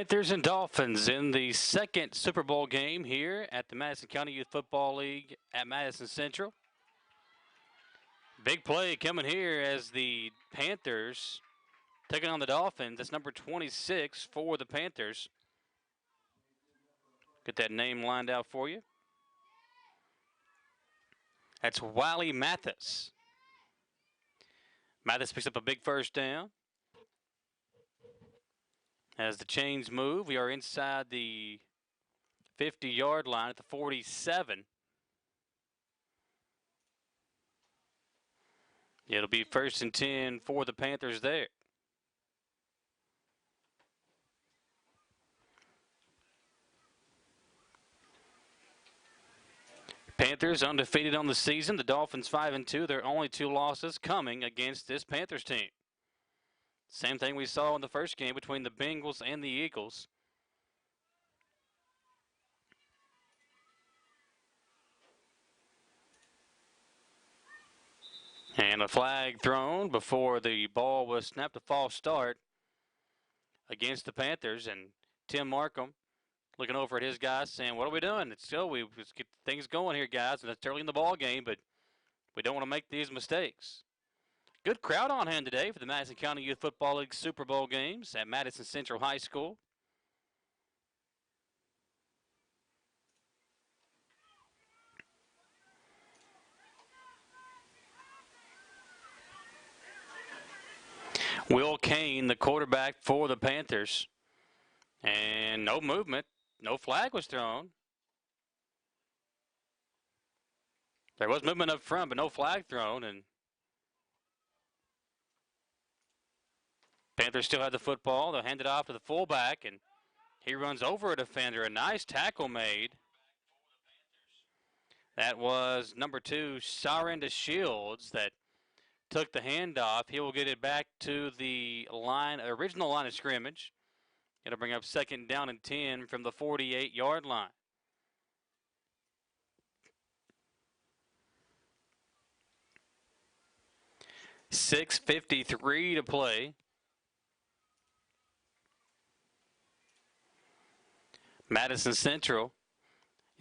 Panthers and Dolphins in the second Super Bowl game here at the Madison County Youth Football League at Madison Central. Big play coming here as the Panthers taking on the Dolphins. That's number 26 for the Panthers. Get that name lined out for you. That's Wiley Mathis. Mathis picks up a big first down. As the chains move, we are inside the 50-yard line at the 47. It'll be 1st and 10 for the Panthers there. Panthers undefeated on the season. The Dolphins 5-2. Their only 2 losses coming against this Panthers team. Same thing we saw in the first game between the Bengals and the Eagles. And a flag thrown before the ball was snapped, a false start against the Panthers. And Tim Markham looking over at his guys saying, what are we doing? It's still, we just get things going here, guys. And it's early in the ball game, but we don't want to make these mistakes. Good crowd on hand today for the Madison County Youth Football League Super Bowl games at Madison Central High School. Will Kane, the quarterback for the Panthers. And no movement. No flag was thrown. There was movement up front, but no flag thrown. And Panthers still had the football. They'll hand it off to the fullback, and he runs over a defender. A nice tackle made. That was number 2, Sarinda Shields, that took the handoff. He will get it back to the original line of scrimmage. It'll bring up 2nd down and 10 from the 48-yard line. .6:53 to play. Madison Central,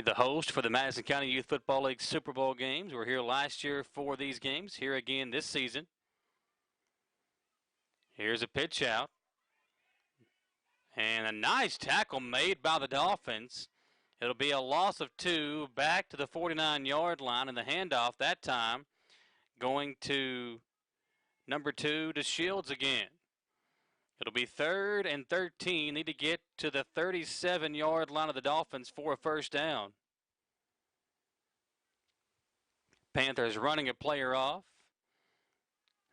the host for the Madison County Youth Football League Super Bowl games. We're here last year for these games, here again this season. Here's a pitch out. And a nice tackle made by the Dolphins. It'll be a loss of 2 back to the 49-yard line, and the handoff that time going to number 2 to Shields again. It'll be 3rd and 13. Need to get to the 37-yard line of the Dolphins for a first down. Panthers running a player off.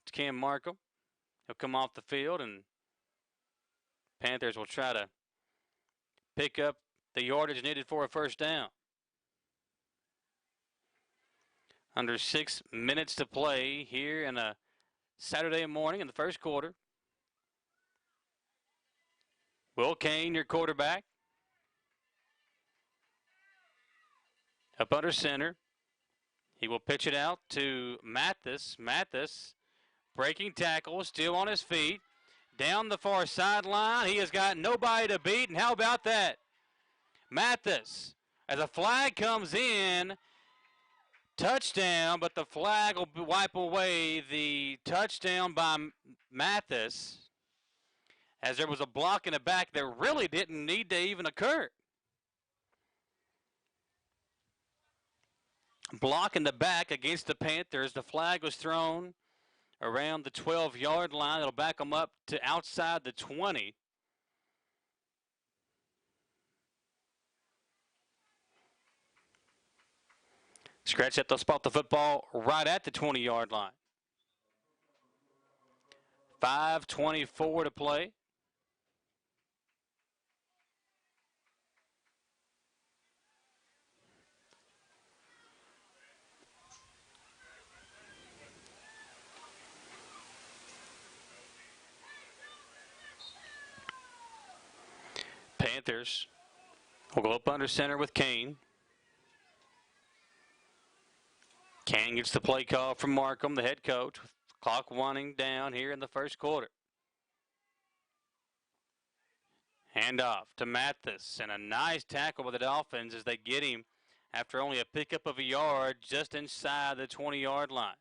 It's Cam Markham. He'll come off the field, and Panthers will try to pick up the yardage needed for a first down. Under 6 minutes to play here in a Saturday morning in the first quarter. Will Kane, your quarterback. Up under center. He will pitch it out to Mathis. Mathis breaking tackle, still on his feet. Down the far sideline. He has got nobody to beat. And how about that? Mathis, as a flag comes in, touchdown, but the flag will wipe away the touchdown by Mathis, as there was a block in the back that really didn't need to even occur. Block in the back against the Panthers. The flag was thrown around the 12-yard line. It'll back them up to outside the 20. Scratch that, they'll spot the football right at the 20-yard line. 5:24 to play. Panthers will go up under center with Kane. Kane gets the play call from Markham, the head coach, with clock winding down here in the first quarter. Handoff to Mathis, and a nice tackle by the Dolphins as they get him after only a pickup of a yard just inside the 20-yard line.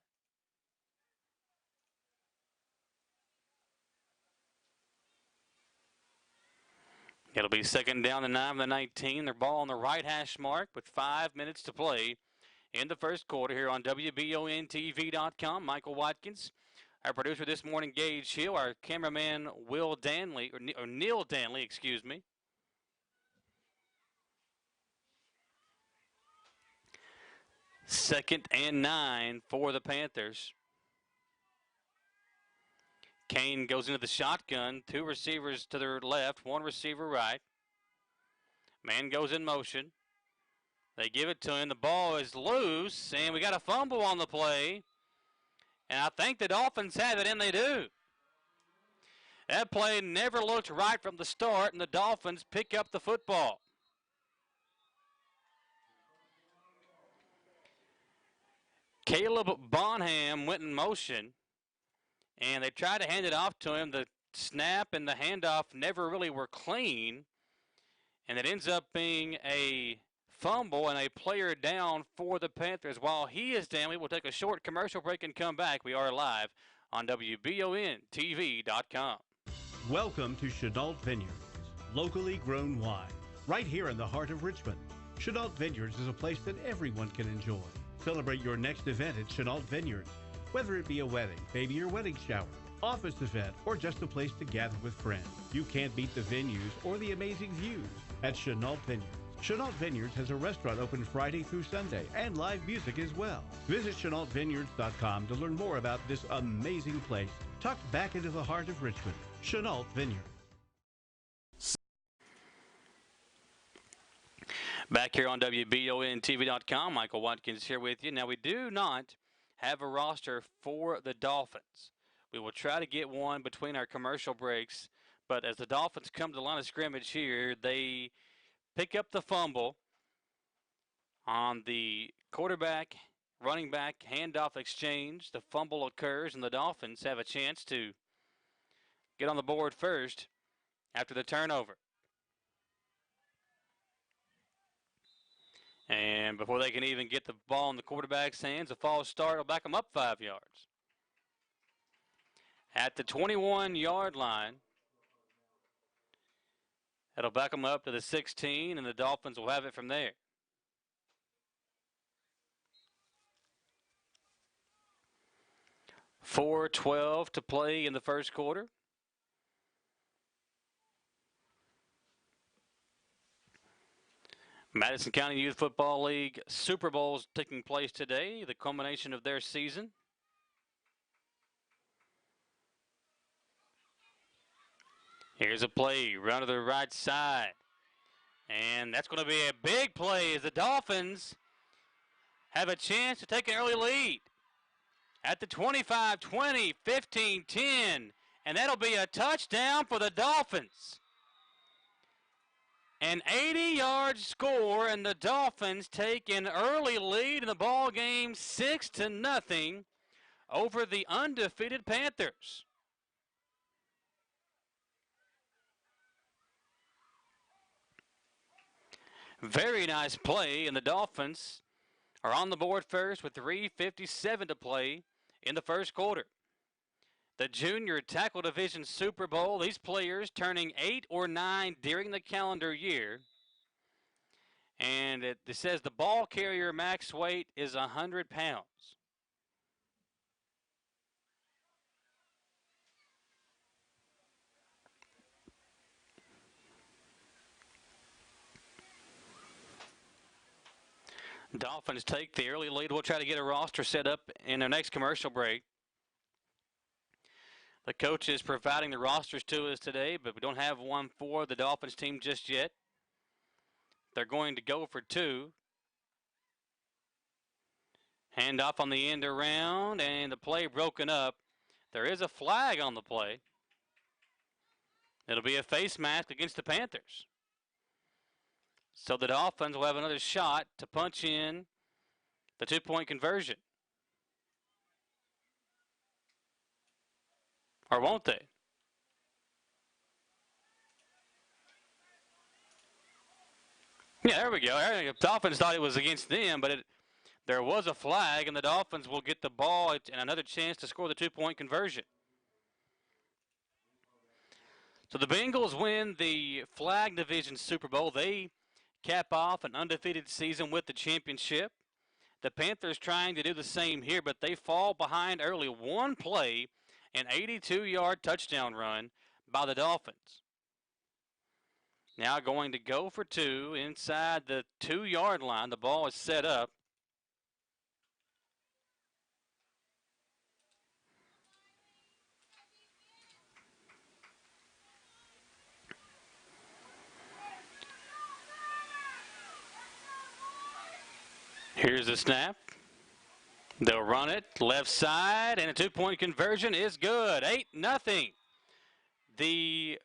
It'll be second down and 9 from the 19. Their ball on the right hash mark with 5 minutes to play in the first quarter here on WBONTV.com. Michael Watkins, our producer this morning, Gage Hill, our cameraman, Neil Danley, excuse me. Second and 9 for the Panthers. Kane goes into the shotgun. 2 receivers to their left, 1 receiver right. Man goes in motion. They give it to him. The ball is loose, and we got a fumble on the play. And I think the Dolphins have it, and they do. That play never looked right from the start, and the Dolphins pick up the football. Caleb Bonham went in motion, and they tried to hand it off to him. The snap and the handoff never really were clean, and it ends up being a fumble and a player down for the Panthers. While he is down, we will take a short commercial break and come back. We are live on WBONTV.com. Welcome to Chenault Vineyards, locally grown wine, right here in the heart of Richmond. Chenault Vineyards is a place that everyone can enjoy. Celebrate your next event at Chenault Vineyards, whether it be a wedding, baby or wedding shower, office event, or just a place to gather with friends. You can't beat the venues or the amazing views at Chenault Vineyards. Chenault Vineyards has a restaurant open Friday through Sunday and live music as well. Visit ChenaultVineyards.com to learn more about this amazing place tucked back into the heart of Richmond. Chenault Vineyards. Back here on WBONTV.com, Michael Watkins here with you. Now, we do not have a roster for the Dolphins. We will try to get one between our commercial breaks, but as the Dolphins come to the line of scrimmage here, they pick up the fumble on the quarterback, running back, handoff exchange. The fumble occurs, and the Dolphins have a chance to get on the board first after the turnover. And before they can even get the ball in the quarterback's hands, a false start will back them up 5 yards. At the 21-yard line, it'll back them up to the 16, and the Dolphins will have it from there. .4:12 to play in the first quarter. Madison County Youth Football League Super Bowl is taking place today, the culmination of their season. Here's a play, run to the right side. And that's going to be a big play as the Dolphins have a chance to take an early lead at the 25-20, 15-10. And that'll be a touchdown for the Dolphins. An 80-yard score, and the Dolphins take an early lead in the ball game 6-0 over the undefeated Panthers. Very nice play, and the Dolphins are on the board first with 3:57 to play in the first quarter. The Junior Tackle Division Super Bowl, these players turning 8 or 9 during the calendar year. And it says the ball carrier max weight is 100 pounds. Dolphins take the early lead. We'll try to get a roster set up in our next commercial break. The coach is providing the rosters to us today, but we don't have one for the Dolphins team just yet. They're going to go for 2. Hand off on the end around, and the play broken up. There is a flag on the play. It'll be a face mask against the Panthers. So the Dolphins will have another shot to punch in the 2-point conversion. Or won't they? Yeah, there we go. The Dolphins thought it was against them, but there was a flag, and the Dolphins will get the ball and another chance to score the two-point conversion. So the Bengals win the Flag Division Super Bowl. They cap off an undefeated season with the championship. The Panthers trying to do the same here, but they fall behind early. One play, an 82-yard touchdown run by the Dolphins. Now going to go for two inside the 2-yard line. The ball is set up. Here's the snap. They'll run it left side, and a two-point conversion is good. 8-0. The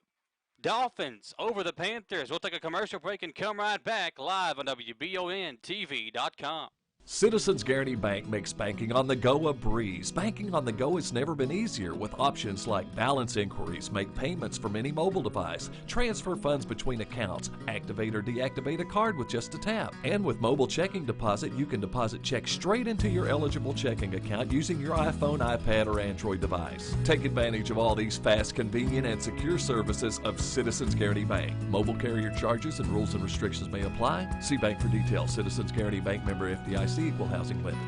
Dolphins over the Panthers. We'll take a commercial break and come right back live on WBONTV.com. Citizens Guaranty Bank makes banking on the go a breeze. Banking on the go has never been easier with options like balance inquiries, make payments from any mobile device, transfer funds between accounts, activate or deactivate a card with just a tap. And with mobile checking deposit, you can deposit checks straight into your eligible checking account using your iPhone, iPad, or Android device. Take advantage of all these fast, convenient, and secure services of Citizens Guaranty Bank. Mobile carrier charges and rules and restrictions may apply. See bank for details. Citizens Guaranty Bank, member FDIC. Equal housing lender.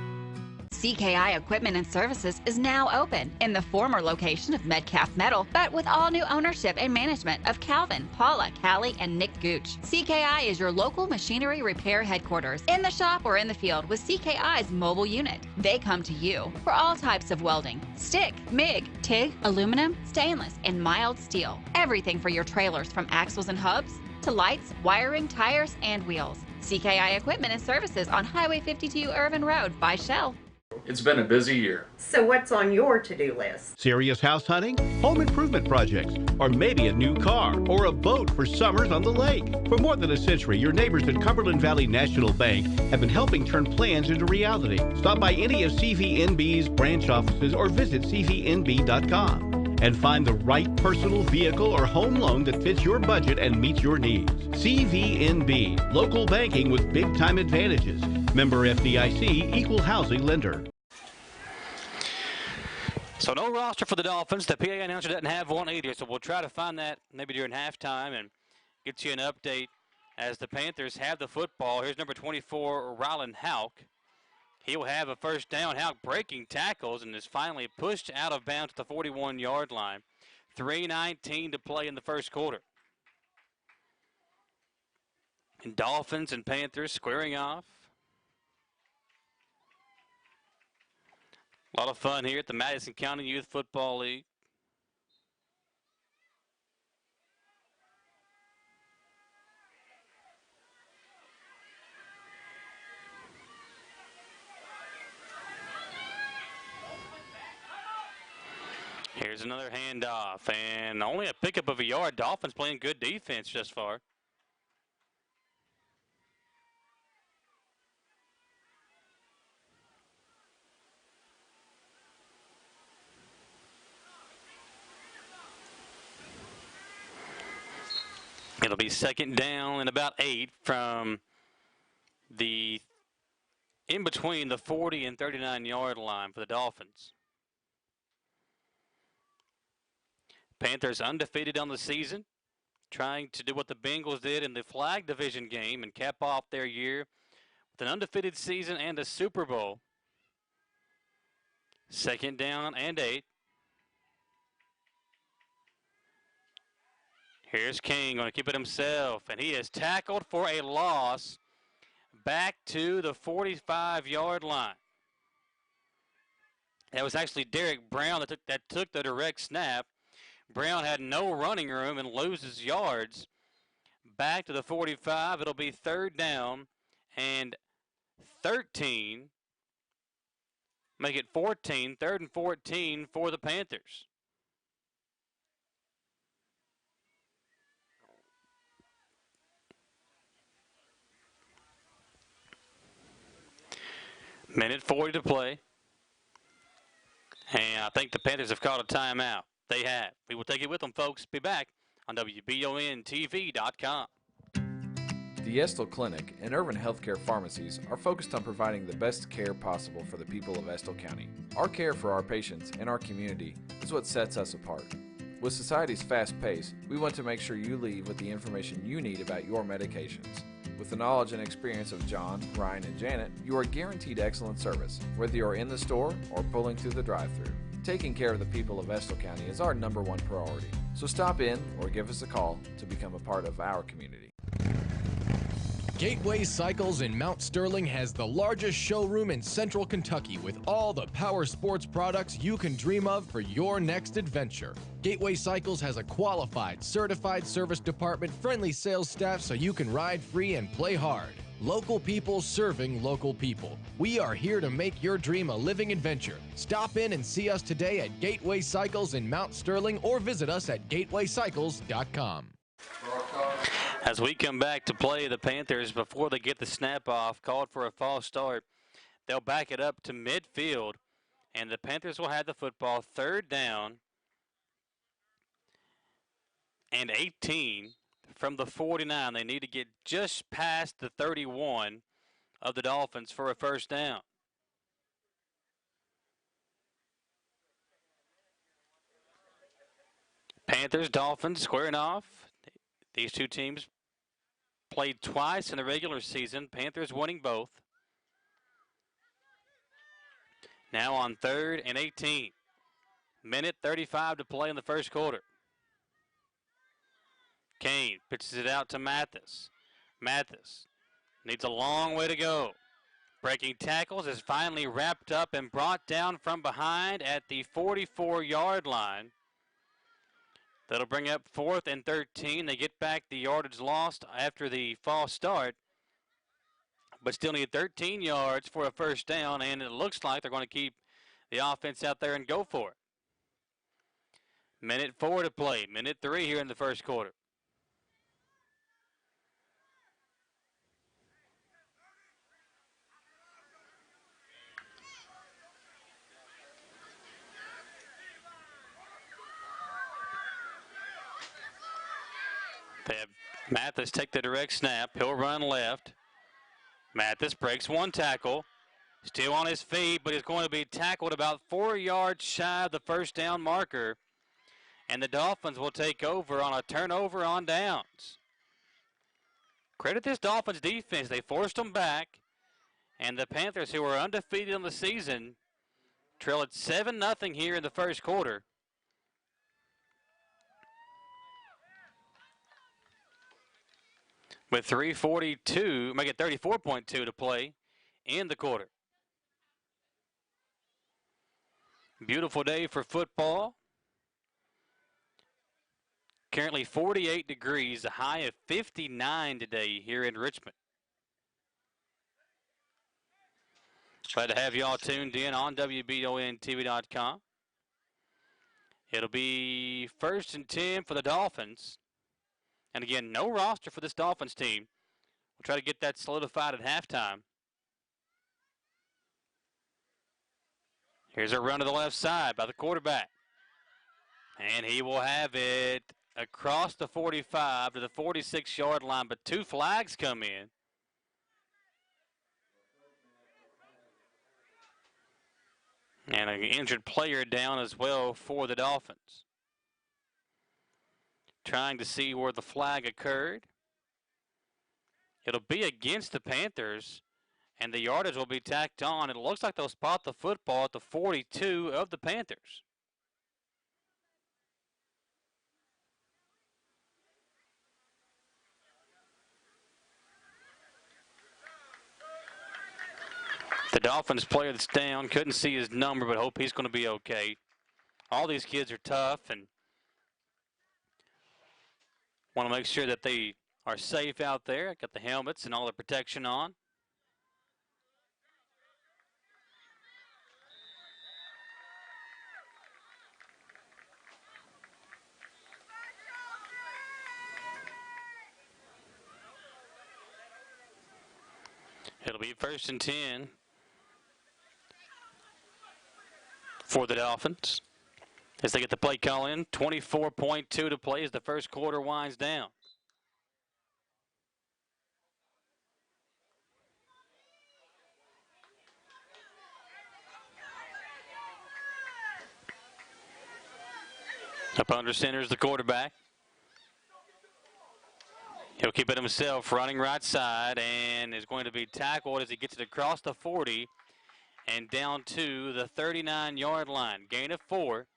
CKI Equipment and Services is now open in the former location of Metcalf Metal, but with all new ownership and management of Calvin, Paula, Callie, and Nick Gooch. CKI is your local machinery repair headquarters in the shop or in the field with CKI's mobile unit. They come to you for all types of welding, stick, MIG, TIG, aluminum, stainless, and mild steel. Everything for your trailers from axles and hubs to lights, wiring, tires, and wheels. CKI Equipment and Services on Highway 52 Irvin Road by Shell. It's been a busy year. So what's on your to-do list? Serious house hunting, home improvement projects, or maybe a new car or a boat for summers on the lake. For more than a century, your neighbors at Cumberland Valley National Bank have been helping turn plans into reality. Stop by any of CVNB's branch offices or visit cvnb.com. and find the right personal vehicle or home loan that fits your budget and meets your needs. CVNB, local banking with big-time advantages. Member FDIC, equal housing lender. So no roster for the Dolphins. The PA announcer doesn't have one either, so we'll try to find that maybe during halftime and get you an update as the Panthers have the football. Here's number 24, Rylan Houck. He will have a first down. Houck breaking tackles and is finally pushed out of bounds at the 41-yard line. 3:19 to play in the first quarter. And Dolphins and Panthers squaring off. A lot of fun here at the Madison County Youth Football League. Here's another handoff, and only a pickup of a yard. Dolphins playing good defense thus far. It'll be second down and about 8 from the in between the 40 and 39-yard line for the Dolphins. Panthers undefeated on the season, trying to do what the Bengals did in the Flag Division game and cap off their year with an undefeated season and a Super Bowl. Second down and 8. Here's King going to keep it himself, and he is tackled for a loss back to the 45-yard line. That was actually Derek Brown that took the direct snap. Brown had no running room and loses yards. Back to the 45. It'll be third down and 13. Make it 14. Third and 14 for the Panthers. Minute 40 to play. And I think the Panthers have called a timeout. They have. We will take it with them, folks. Be back on WBONTV.com. The Estill Clinic and Irvin Healthcare Pharmacies are focused on providing the best care possible for the people of Estill County. Our care for our patients and our community is what sets us apart. With society's fast pace, we want to make sure you leave with the information you need about your medications. With the knowledge and experience of John, Ryan, and Janet, you are guaranteed excellent service, whether you're in the store or pulling through the drive-thru. Taking care of the people of Estill County is our #1 priority. So stop in or give us a call to become a part of our community. Gateway Cycles in Mount Sterling has the largest showroom in central Kentucky with all the power sports products you can dream of for your next adventure. Gateway Cycles has a qualified, certified service department, friendly sales staff so you can ride free and play hard. Local people serving local people. We are here to make your dream a living adventure. Stop in and see us today at Gateway Cycles in Mount Sterling or visit us at gatewaycycles.com. As we come back to play, the Panthers, before they get the snap off, called for a false start. They'll back it up to midfield, and the Panthers will have the football 3rd down and 18 from the 49. They need to get just past the 31 of the Dolphins for a 1st down. Panthers, Dolphins squaring off. These two teams played twice in the regular season. Panthers winning both. Now on 3rd and 18. Minute 35 to play in the 1st quarter. Kane pitches it out to Mathis. Mathis needs a long way to go. Breaking tackles is finally wrapped up and brought down from behind at the 44-yard line. That'll bring up 4th and 13. They get back the yardage lost after the false start, but still need 13 yards for a 1st down, and it looks like they're going to keep the offense out there and go for it. Minute 4 to play. Minute 3 here in the 1st quarter. They have Mathis take the direct snap. He'll run left. Mathis breaks one tackle. Still on his feet, but he's going to be tackled about 4 yards shy of the 1st down marker. And the Dolphins will take over on a turnover on downs. Credit this Dolphins defense. They forced them back. And the Panthers, who are undefeated in the season, trail at 7-0 here in the 1st quarter. With 3:42, make it 34.2 to play in the quarter. Beautiful day for football. Currently 48 degrees, a high of 59 today here in Richmond. Glad to have you all tuned in on WBONTV.com. It'll be 1st and 10 for the Dolphins. And again, no roster for this Dolphins team. We'll try to get that solidified at halftime. Here's a run to the left side by the quarterback. And he will have it across the 45 to the 46-yard line, but 2 flags come in. And an injured player down as well for the Dolphins. Trying to see where the flag occurred. It'll be against the Panthers, and the yardage will be tacked on. It looks like they'll spot the football at the 42 of the Panthers. The Dolphins player that's down, couldn't see his number, but hope he's going to be okay. All these kids are tough and want to make sure that they are safe out there. Got the helmets and all the protection on. It'll be 1st and 10 for the Dolphins as they get the play call in. 24.2 to play as the 1st quarter winds down. Up under center is the quarterback. He'll keep it himself, running right side, and is going to be tackled as he gets it across the 40 and down to the 39-yard line. Gain of 4.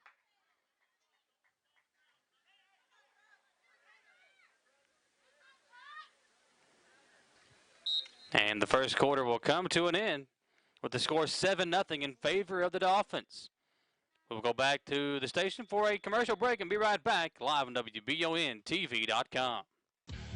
And the first quarter will come to an end with the score 7-0 in favor of the Dolphins. We'll go back to the station for a commercial break and be right back live on WBONTV.com.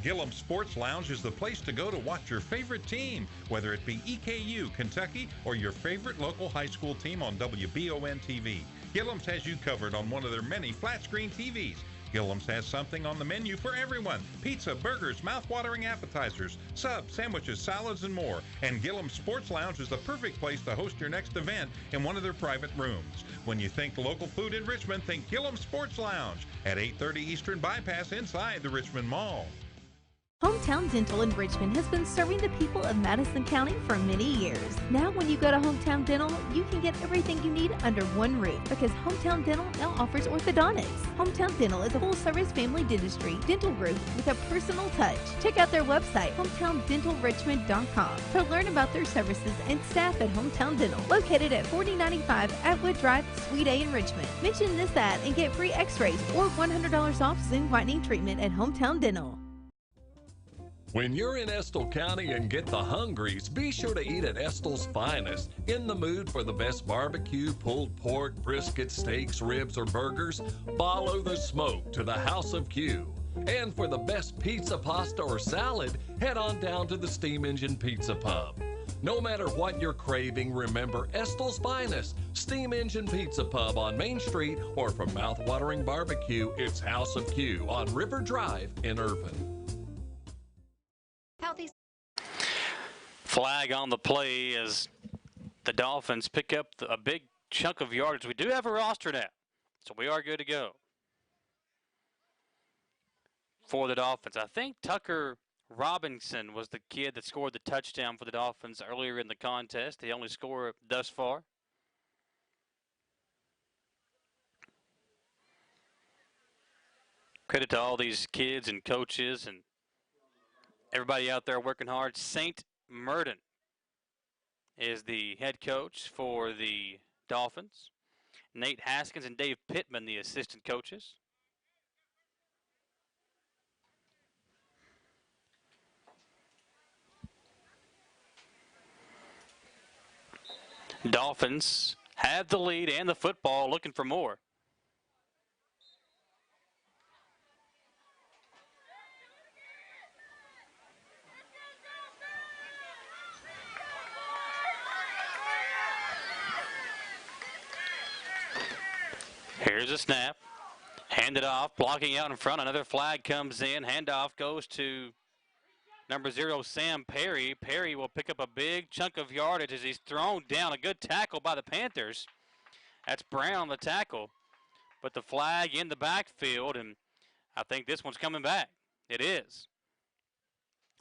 Gillum Sports Lounge is the place to go to watch your favorite team, whether it be EKU, Kentucky, or your favorite local high school team on WBON TV. Gillum's has you covered on one of their many flat-screen TVs. Gillum's has something on the menu for everyone. Pizza, burgers, mouth-watering appetizers, subs, sandwiches, salads, and more. And Gillum Sports Lounge is the perfect place to host your next event in one of their private rooms. When you think local food in Richmond, think Gillum Sports Lounge at 830 Eastern Bypass inside the Richmond Mall. Hometown Dental in Richmond has been serving the people of Madison County for many years. Now when you go to Hometown Dental, you can get everything you need under one roof because Hometown Dental now offers orthodontics. Hometown Dental is a full-service family dentistry dental group with a personal touch. Check out their website, hometowndentalrichmond.com, to learn about their services and staff at Hometown Dental, located at 4095 Atwood Drive, Suite A in Richmond. Mention this ad and get free x-rays or $100 off Zoom whitening treatment at Hometown Dental. When you're in Estill County and get the hungries, be sure to eat at Estill's Finest. In the mood for the best barbecue, pulled pork, brisket, steaks, ribs, or burgers? Follow the smoke to the House of Q. And for the best pizza, pasta, or salad, head on down to the Steam Engine Pizza Pub. No matter what you're craving, remember Estill's Finest, Steam Engine Pizza Pub on Main Street, or for mouth-watering barbecue, it's House of Q on River Drive in Irvine. Flag on the play as the Dolphins pick up a big chunk of yardage. We do have a roster now, so we are good to go for the Dolphins. I think Tucker Robinson was the kid that scored the touchdown for the Dolphins earlier in the contest. The only scorer thus far. Credit to all these kids and coaches and everybody out there working hard. St. Merton is the head coach for the Dolphins. Nate Haskins and Dave Pittman, the assistant coaches. Dolphins have the lead and the football, looking for more. Here's a snap. Handed off, blocking out in front. Another flag comes in. Handoff goes to number 0, Sam Perry. Perry will pick up a big chunk of yardage as he's thrown down. A good tackle by the Panthers. That's Brown, the tackle. But the flag in the backfield, and I think this one's coming back. It is.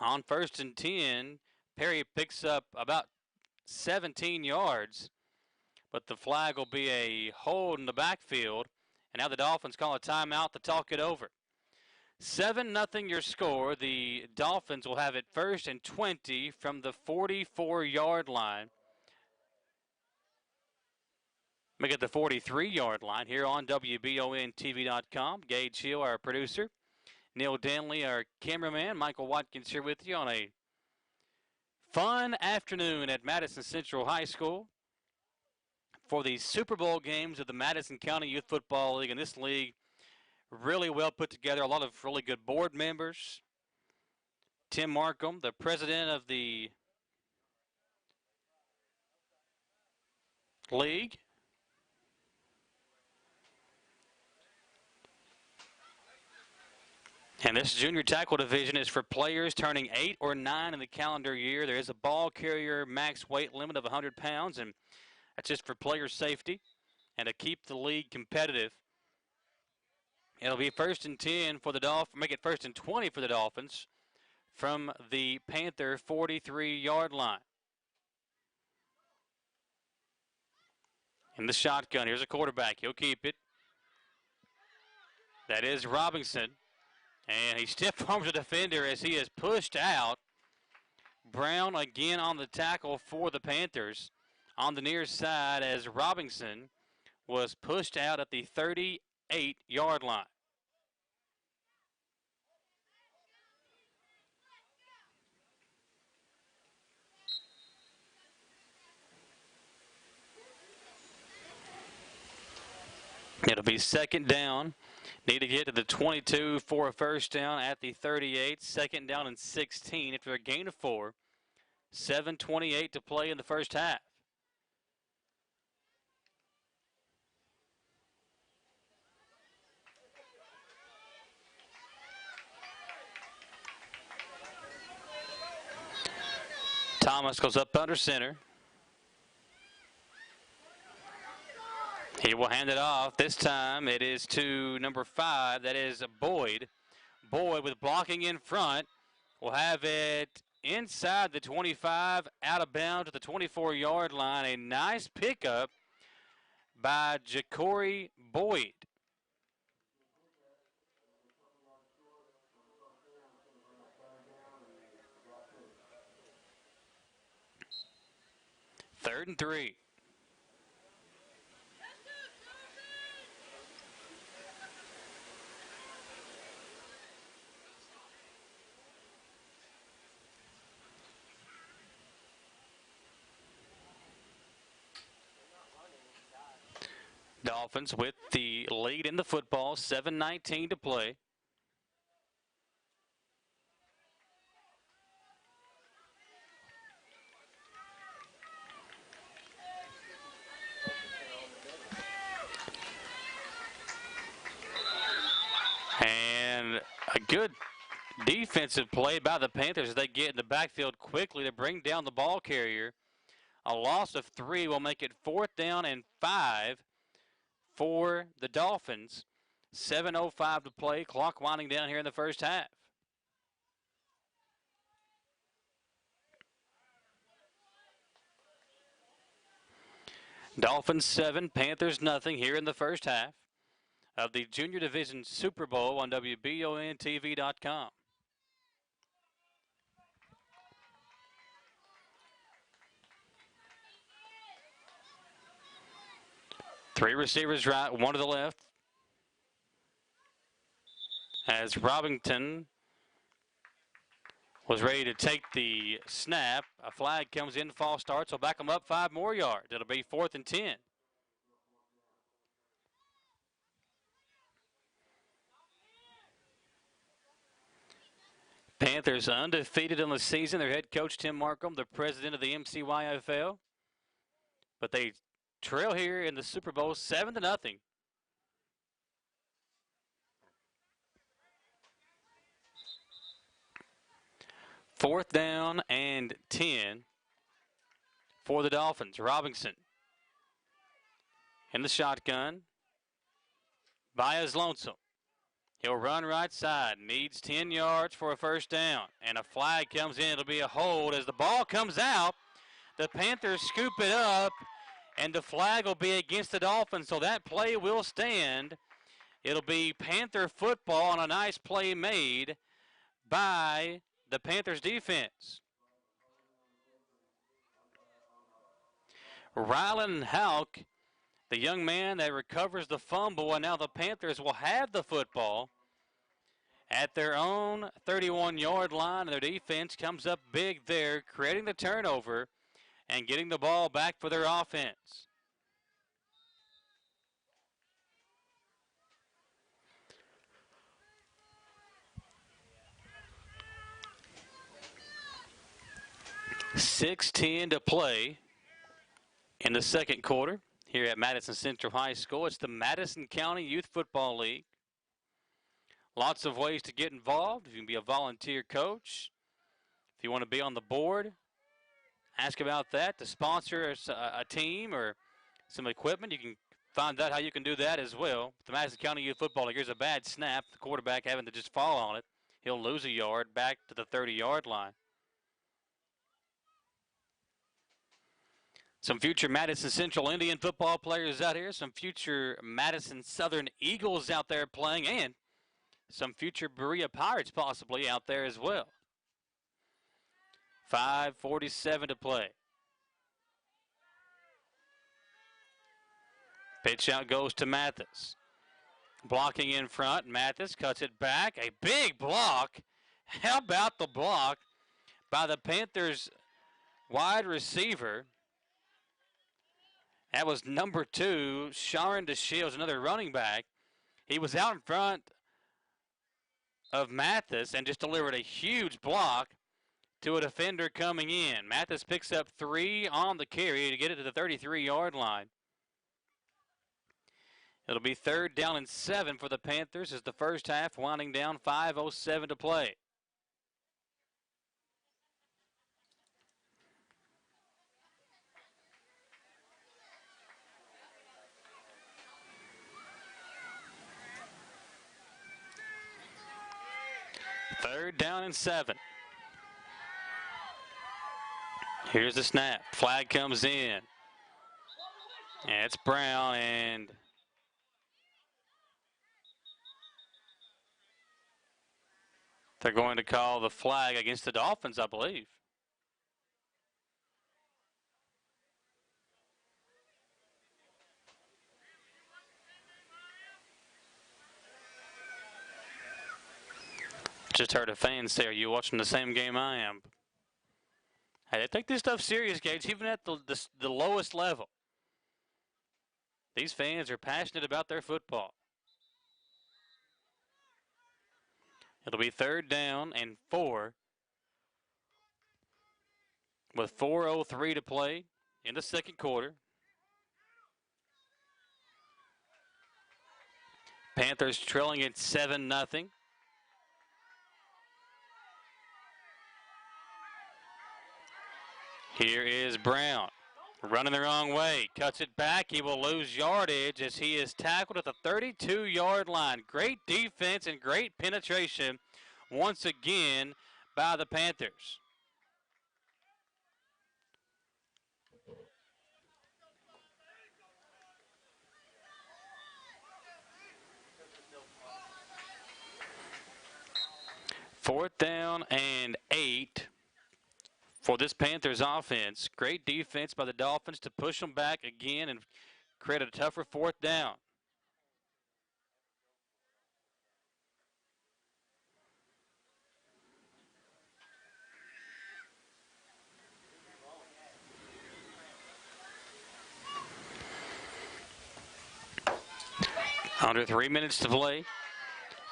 On 1st and 10, Perry picks up about 17 yards. But the flag will be a hold in the backfield. And now the Dolphins call a timeout to talk it over. 7-0 your score. The Dolphins will have it 1st and 20 from the 44-yard line. Make it the 43-yard line here on WBONTV.com. Gage Hill, our producer. Neil Danley, our cameraman. Michael Watkins here with you on a fun afternoon at Madison Central High School for the Super Bowl games of the Madison County Youth Football League. And this league, really well put together. A lot of really good board members. Tim Markham, the president of the league. And this junior tackle division is for players turning 8 or 9 in the calendar year. There is a ball carrier max weight limit of 100 pounds, and that's just for player safety and to keep the league competitive. It'll be 1st and 10 for the Dolphins. Make it 1st and 20 for the Dolphins from the Panther 43-yard line. In the shotgun, here's a quarterback. He'll keep it. That is Robinson. And he stiff arms a defender as he is pushed out. Brown again on the tackle for the Panthers on the near side as Robinson was pushed out at the 38-yard line. It'll be second down. Need to get to the 22 for a first down at the 38. Second down and 16 after a gain of 4. 7:28 to play in the first half. Thomas goes up under center. He will hand it off. This time it is to number 5. That is Boyd. Boyd with blocking in front will have it inside the 25, out of bounds at the 24-yard line. A nice pickup by Ja'Cory Boyd. Third and 3. Dolphins with the lead in the football, 7:19 to play. And a good defensive play by the Panthers as they get in the backfield quickly to bring down the ball carrier. A loss of 3 will make it 4th down and 5 for the Dolphins. 7:05 to play. Clock winding down here in the first half. Dolphins 7, Panthers nothing here in the first half of the Junior Division Super Bowl on WBONTV.com. Three receivers right, one to the left. As Robinson was ready to take the snap, a flag comes in, false start, so back them up 5 more yards. It'll be 4th and 10. Panthers undefeated in the season. Their head coach, Tim Markham, the president of the MCYFL. But they trail here in the Super Bowl 7-0. Fourth down and 10 for the Dolphins. Robinson in the shotgun. Baez lonesome. He'll run right side. Needs 10 yards for a first down. And a flag comes in. It'll be a hold as the ball comes out. The Panthers scoop it up. And the flag will be against the Dolphins, so that play will stand. It'll be Panther football on a nice play made by the Panthers defense. Rylan Houck, the young man that recovers the fumble, and now the Panthers will have the football at their own 31-yard line. And their defense comes up big there, creating the turnover and getting the ball back for their offense. .6:10 to play in the second quarter here at Madison Central High School. It's the Madison County Youth Football League. Lots of ways to get involved. You can be a volunteer coach. If you want to be on the board, ask about that. To sponsor a team or some equipment, you can find out how you can do that as well. The Madison County Youth Football League, here's a bad snap. The quarterback having to just fall on it. He'll lose a yard back to the 30-yard line. Some future Madison Central Indian football players out here, some future Madison Southern Eagles out there playing, and some future Berea Pirates possibly out there as well. 5:47 to play. Pitch out goes to Mathis. Blocking in front, Mathis cuts it back. A big block. How about the block by the Panthers wide receiver? That was number 2, Sharon DeShields, another running back. He was out in front of Mathis and just delivered a huge block to a defender coming in. Mathis picks up 3 on the carry to get it to the 33-yard line. It'll be 3rd down and 7 for the Panthers as the first half winding down, 5:07 to play. Third down and 7. Here's the snap. Flag comes in. And it's Brown, and they're going to call the flag against the Dolphins, I believe. Just heard a fan say, "Are you watching the same game I am?" Hey, they take this stuff serious, Gage, even at the lowest level. These fans are passionate about their football. It'll be 3rd down and 4 with 4:03 to play in the second quarter. Panthers trailing at 7-0. Here is Brown, running the wrong way, cuts it back. He will lose yardage as he is tackled at the 32-yard line. Great defense and great penetration once again by the Panthers. Fourth down and 8 for this Panthers offense. Great defense by the Dolphins to push them back again and create a tougher 4th down. Under 3 minutes to play.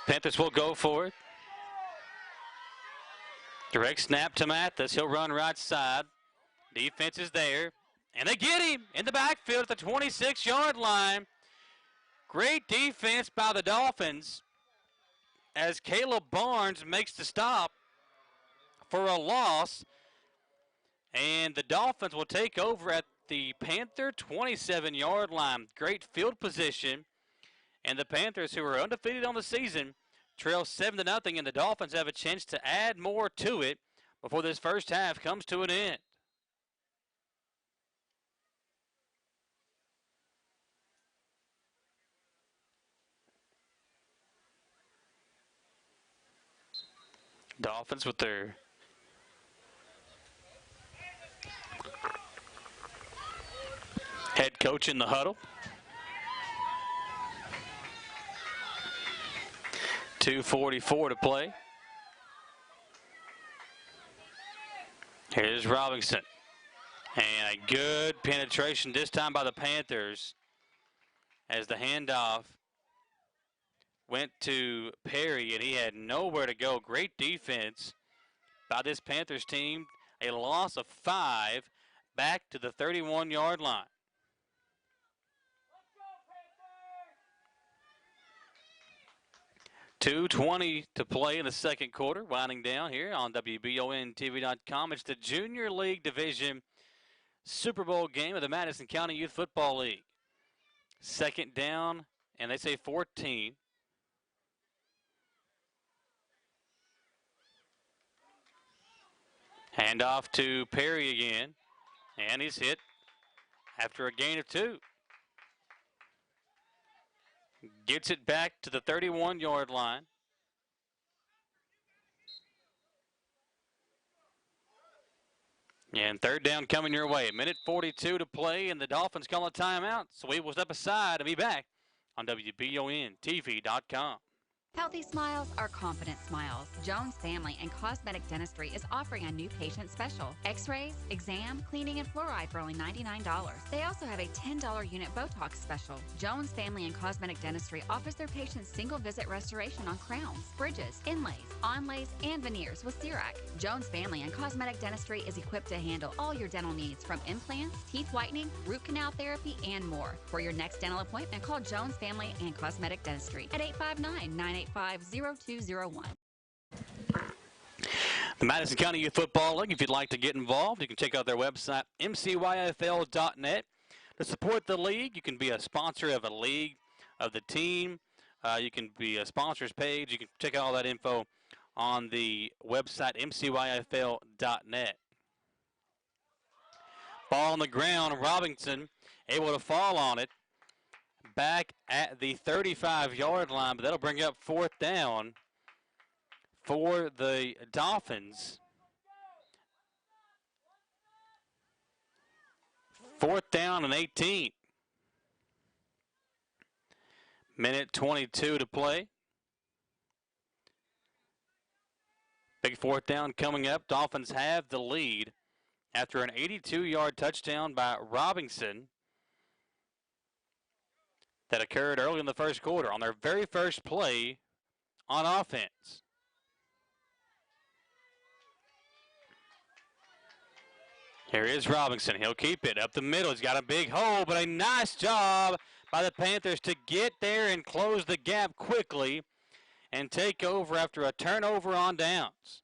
Panthers will go for it. Direct snap to Mathis. He'll run right side. Defense is there. And they get him in the backfield at the 26-yard line. Great defense by the Dolphins as Caleb Barnes makes the stop for a loss. And the Dolphins will take over at the Panther 27-yard line. Great field position. And the Panthers, who are undefeated on the season, trail 7-0, and the Dolphins have a chance to add more to it before this first half comes to an end. Dolphins with their head coach in the huddle. 2:44 to play. Here's Robinson. And a good penetration this time by the Panthers as the handoff went to Perry, and he had nowhere to go. Great defense by this Panthers team. A loss of 5 back to the 31-yard line. .220 to play in the second quarter, winding down here on WBONTV.com. It's the Junior League Division Super Bowl game of the Madison County Youth Football League. Second down, and they say 14. Handoff to Perry again, and he's hit after a gain of 2. Gets it back to the 31-yard line. And third down coming your way. 1:42 to play, and the Dolphins call a timeout. So we will step aside and be back on WBONTV.com. Healthy smiles are confident smiles. Jones Family and Cosmetic Dentistry is offering a new patient special. X-rays, exam, cleaning, and fluoride for only $99. They also have a $10 unit Botox special. Jones Family and Cosmetic Dentistry offers their patients single-visit restoration on crowns, bridges, inlays, onlays, and veneers with CERAC. Jones Family and Cosmetic Dentistry is equipped to handle all your dental needs, from implants, teeth whitening, root canal therapy, and more. For your next dental appointment, call Jones Family and Cosmetic Dentistry at 859-985-0201. The Madison County Youth Football League, if you'd like to get involved, you can check out their website, mcyfl.net. To support the league, you can be a sponsor of a league, of the team. You can be a sponsors page. You can check out all that info on the website, mcyfl.net. Ball on the ground, Robinson able to fall on it. Back at the 35-yard line, but that'll bring up fourth down for the Dolphins. Fourth down and 18. 1:22 to play. Big fourth down coming up. Dolphins have the lead after an 82-yard touchdown by Robinson that occurred early in the first quarter on their very first play on offense. Here is Robinson. He'll keep it up the middle. He's got a big hole, but a nice job by the Panthers to get there and close the gap quickly and take over after a turnover on downs.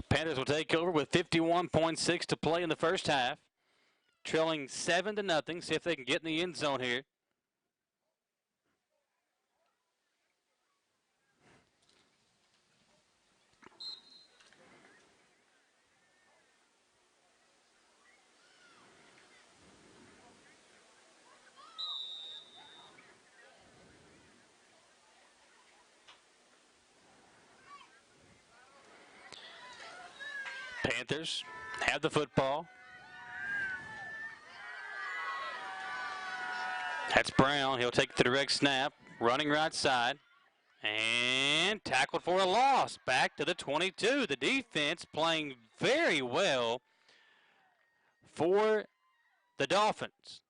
Panthers will take over with 51.6 to play in the first half, trailing 7-0. See if they can get in the end zone here. Panthers have the football. That's Brown. He'll take the direct snap, running right side, and tackled for a loss. Back to the 22. The defense playing very well for the Dolphins.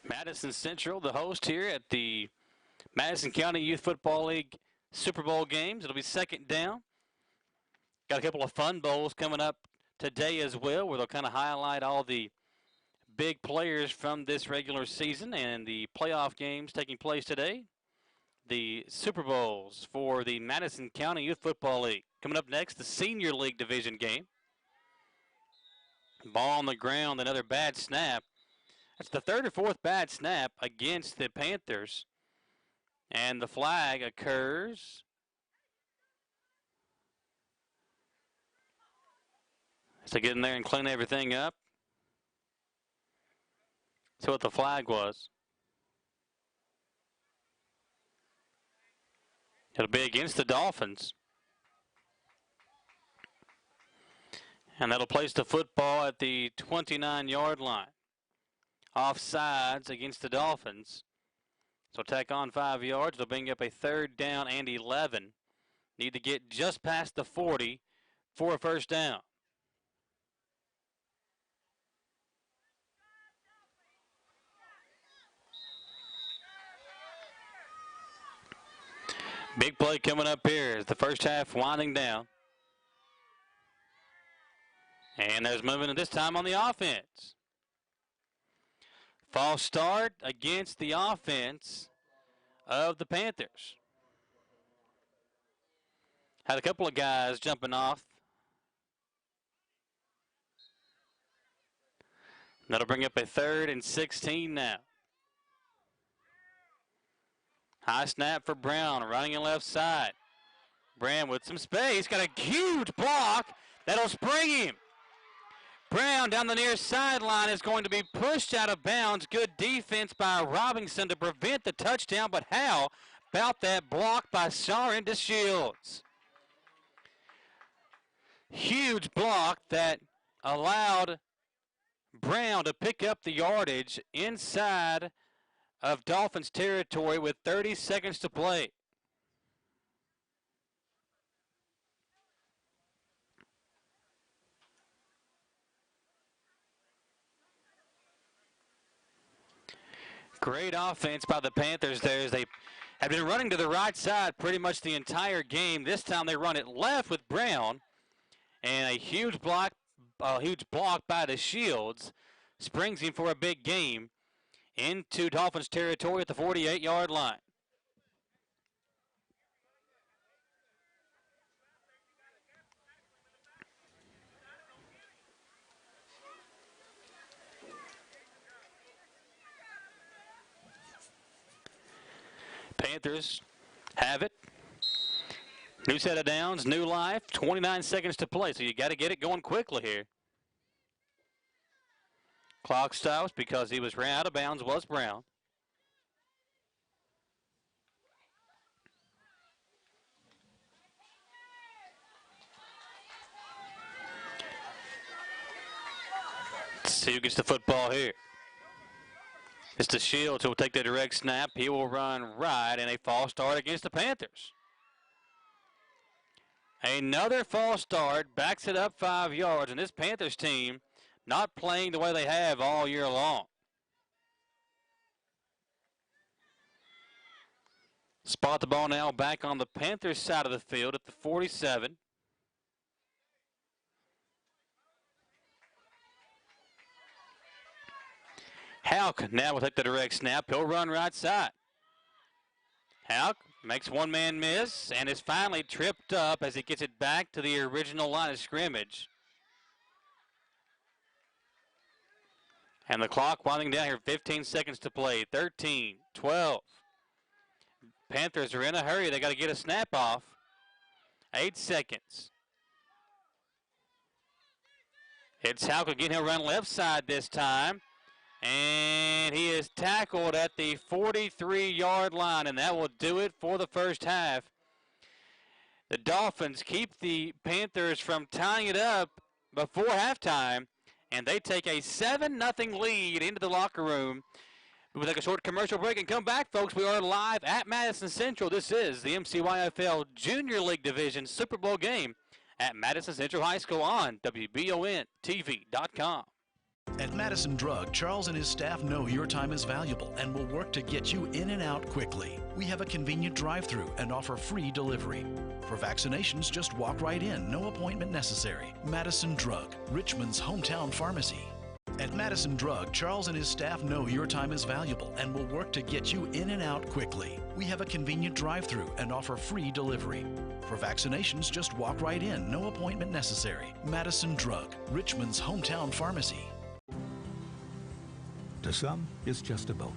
Madison Central, the host here at the Madison County Youth Football League Super Bowl games. It'll be second down. Got a couple of fun bowls coming up today as well, where they'll kind of highlight all the big players from this regular season and the playoff games taking place today. The Super Bowls for the Madison County Youth Football League. Coming up next, the Senior League Division game. Ball on the ground, another bad snap. That's the third or fourth bad snap against the Panthers. And the flag occurs. So get in there and clean everything up. See what the flag was. It'll be against the Dolphins. And that'll place the football at the 29-yard line. Offsides against the Dolphins. So tack on 5 yards. They'll bring up a third down and 11. Need to get just past the 40 for a first down. Big play coming up here as the first half winding down. And there's movement this time on the offense. False start against the offense. of the Panthers. Had a couple of guys jumping off. That'll bring up a 3rd and 16 now. High snap for Brown, running in left side. Brown with some space, got a huge block that'll spring him. Brown down the near sideline is going to be pushed out of bounds. Good defense by Robinson to prevent the touchdown, but how about that block by Sharon DeShields? Huge block that allowed Brown to pick up the yardage inside of Dolphins territory with 30 seconds to play. Great offense by the Panthers there as they have been running to the right side pretty much the entire game. This time they run it left with Brown, and a huge block by the Shields springs him for a big game into Dolphins territory at the 48-yard line. Panthers have it. New set of downs, new life, 29 seconds to play, so you got to get it going quickly here. Clock stops because he was ran out of bounds, was Brown. Let's see who gets the football here. It's the Shields who will take the direct snap. He will run right and a false start against the Panthers. Another false start, backs it up 5 yards, and this Panthers team not playing the way they have all year long. Spot the ball now back on the Panthers side of the field at the 47. Houck now will take the direct snap. He'll run right side. Houck makes one man miss and is finally tripped up as he gets it back to the original line of scrimmage. And the clock winding down here, 15 seconds to play. 13, 12. Panthers are in a hurry. They got to get a snap off. 8 seconds. It's Houck again. He'll run left side this time. And he is tackled at the 43-yard line, and that will do it for the first half. The Dolphins keep the Panthers from tying it up before halftime, and they take a 7-0 lead into the locker room. We'll take a short commercial break and come back, folks. We are live at Madison Central. This is the MCYFL Junior League Division Super Bowl game at Madison Central High School on WBONTV.com. At Madison Drug, Charles and his staff know your time is valuable and will work to get you in and out quickly. We have a convenient drive-thru and offer free delivery. For vaccinations, just walk right in, no appointment necessary. Madison Drug, Richmond's hometown pharmacy. At Madison Drug, Charles and his staff know your time is valuable and will work to get you in and out quickly. We have a convenient drive-thru and offer free delivery. For vaccinations, just walk right in, no appointment necessary. Madison Drug, Richmond's hometown pharmacy. To some, it's just a boat.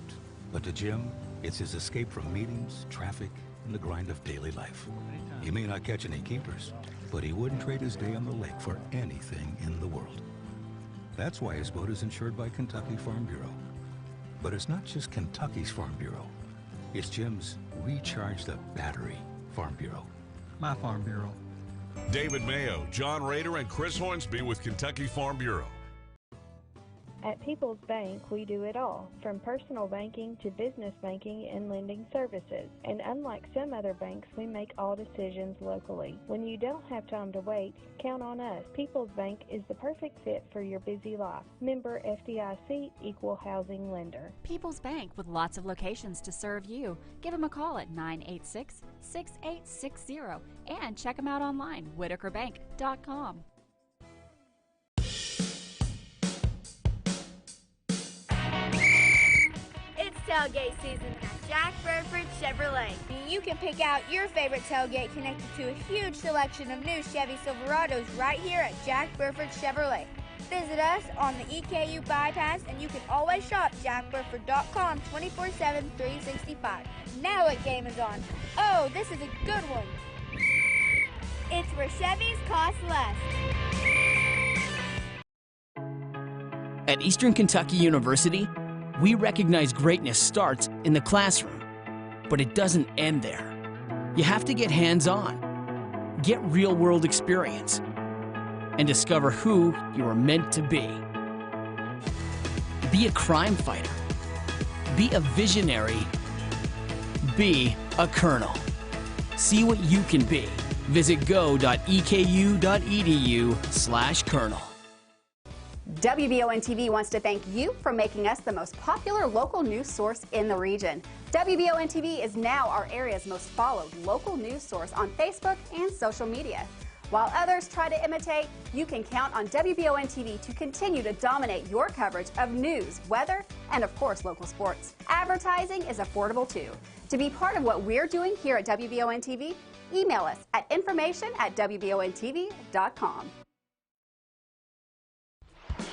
But to Jim, it's his escape from meetings, traffic, and the grind of daily life. He may not catch any keepers, but he wouldn't trade his day on the lake for anything in the world. That's why his boat is insured by Kentucky Farm Bureau. But it's not just Kentucky's Farm Bureau. It's Jim's Recharge the Battery Farm Bureau. My Farm Bureau. David Mayo, John Rader, and Chris Hornsby with Kentucky Farm Bureau. At People's Bank, we do it all, from personal banking to business banking and lending services. And unlike some other banks, we make all decisions locally. When you don't have time to wait, count on us. People's Bank is the perfect fit for your busy life. Member FDIC, Equal Housing Lender. People's Bank with lots of locations to serve you. Give them a call at 986-6860 and check them out online, whitakerbank.com. tailgate season at Jack Burford Chevrolet. You can pick out your favorite tailgate connected to a huge selection of new Chevy Silverados right here at Jack Burford Chevrolet. Visit us on the EKU bypass, and you can always shop jackburford.com 24/7, 365. Now what game is on? Oh, this is a good one. It's where Chevys cost less. At Eastern Kentucky University, we recognize greatness starts in the classroom, but it doesn't end there. You have to get hands-on, get real-world experience, and discover who you are meant to be. Be a crime fighter. Be a visionary. Be a colonel. See what you can be. Visit go.eku.edu/colonel. WBON-TV wants to thank you for making us the most popular local news source in the region. WBON-TV is now our area's most followed local news source on Facebook and social media. While others try to imitate, you can count on WBON-TV to continue to dominate your coverage of news, weather, and of course local sports. Advertising is affordable too. To be part of what we're doing here at WBON-TV, email us at information@wbontv.com.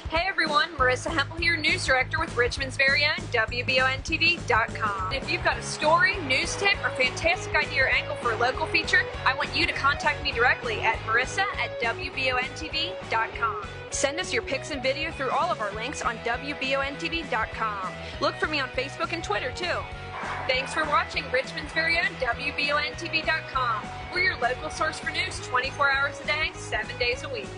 Hey everyone, Marissa Hempel here, News Director with Richmond's very own WBONTV.com. If you've got a story, news tip, or fantastic idea or angle for a local feature, I want you to contact me directly at marissa@WBONTV.com. Send us your pics and video through all of our links on WBONTV.com. Look for me on Facebook and Twitter too. Thanks for watching Richmond's very own WBONTV.com. We're your local source for news 24 hours a day, 7 days a week.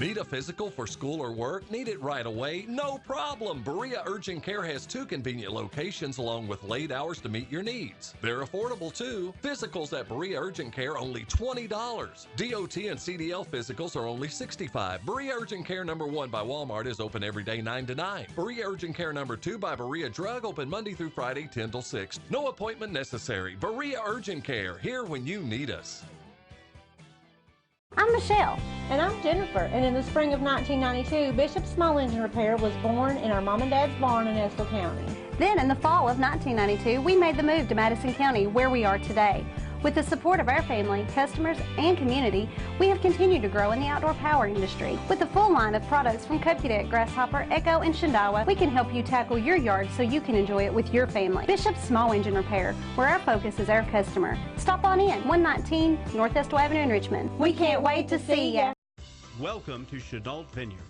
Need a physical for school or work? Need it right away? No problem. Berea Urgent Care has 2 convenient locations along with late hours to meet your needs. They're affordable too. Physicals at Berea Urgent Care only $20. DOT and CDL physicals are only $65. Berea Urgent Care number 1 by Walmart is open every day 9 to 9. Berea Urgent Care number 2 by Berea Drug open Monday through Friday 10 till 6. No appointment necessary. Berea Urgent Care, here when you need us. I'm Michelle. And I'm Jennifer. And in the spring of 1992, Bishop Small Engine Repair was born in our mom and dad's barn in Estill County. Then in the fall of 1992, we made the move to Madison County, where we are today. With the support of our family, customers, and community, we have continued to grow in the outdoor power industry. With a full line of products from Kokudet, Grasshopper, Echo, and Shindawa, we can help you tackle your yard so you can enjoy it with your family. Bishop Small Engine Repair, where our focus is our customer. Stop on in, 119 North Estill Avenue in Richmond. We can't wait to see ya. Welcome to Chenault Vineyards,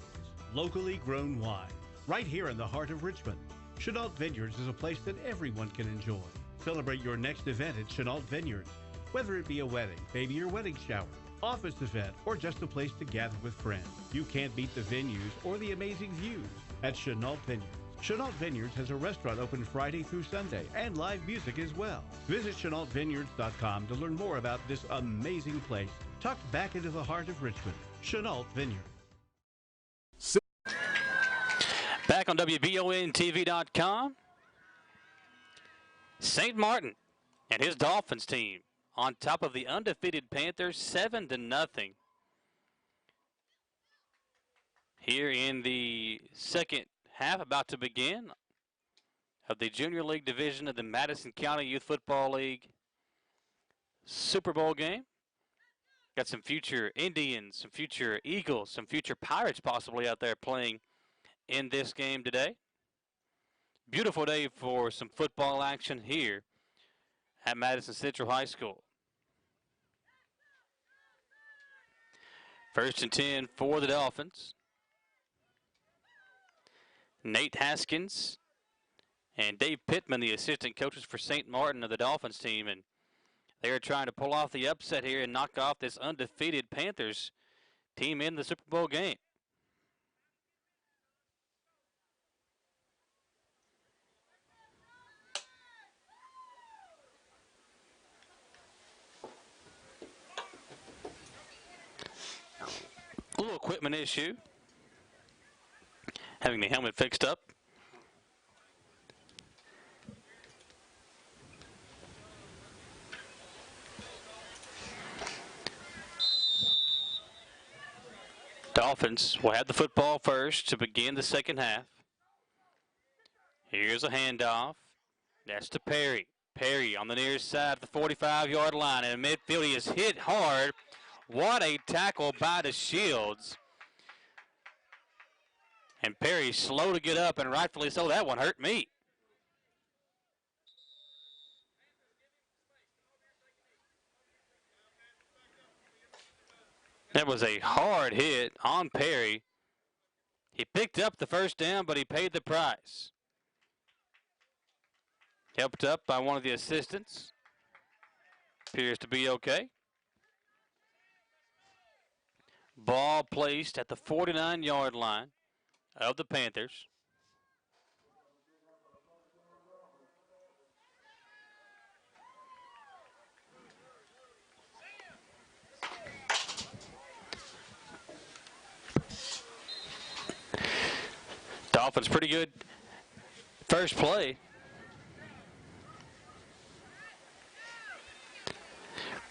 locally grown wine, right here in the heart of Richmond. Chenault Vineyards is a place that everyone can enjoy. Celebrate your next event at Chenault Vineyards, whether it be a wedding, baby or wedding shower, office event, or just a place to gather with friends. You can't beat the venues or the amazing views at Chenault Vineyards. Chenault Vineyards has a restaurant open Friday through Sunday and live music as well. Visit ChenaultVineyards.com to learn more about this amazing place tucked back into the heart of Richmond. Chenault Vineyards. Back on WBONTV.com, St. Martin and his Dolphins team on top of the undefeated Panthers, 7-0. Here in the second half, about to begin, of the Junior League Division of the Madison County Youth Football League Super Bowl game. Got some future Indians, some future Eagles, some future Pirates possibly out there playing in this game today. Beautiful day for some football action here at Madison Central High School. 1st and 10 for the Dolphins. Nate Haskins and Dave Pittman, the assistant coaches for St. Martin of the Dolphins team, and they are trying to pull off the upset here and knock off this undefeated Panthers team in the Super Bowl game. A little equipment issue. Having the helmet fixed up. Dolphins will have the football first to begin the second half. Here's a handoff. That's to Perry. Perry on the near side of the 45-yard line. And in midfield, he is hit hard. What a tackle by the Shields. And Perry slow to get up, and rightfully so. That one hurt me. That was a hard hit on Perry. He picked up the first down, but he paid the price. Helped up by one of the assistants. Appears to be okay. Ball placed at the 49-yard line of the Panthers. Dolphins pretty good first play.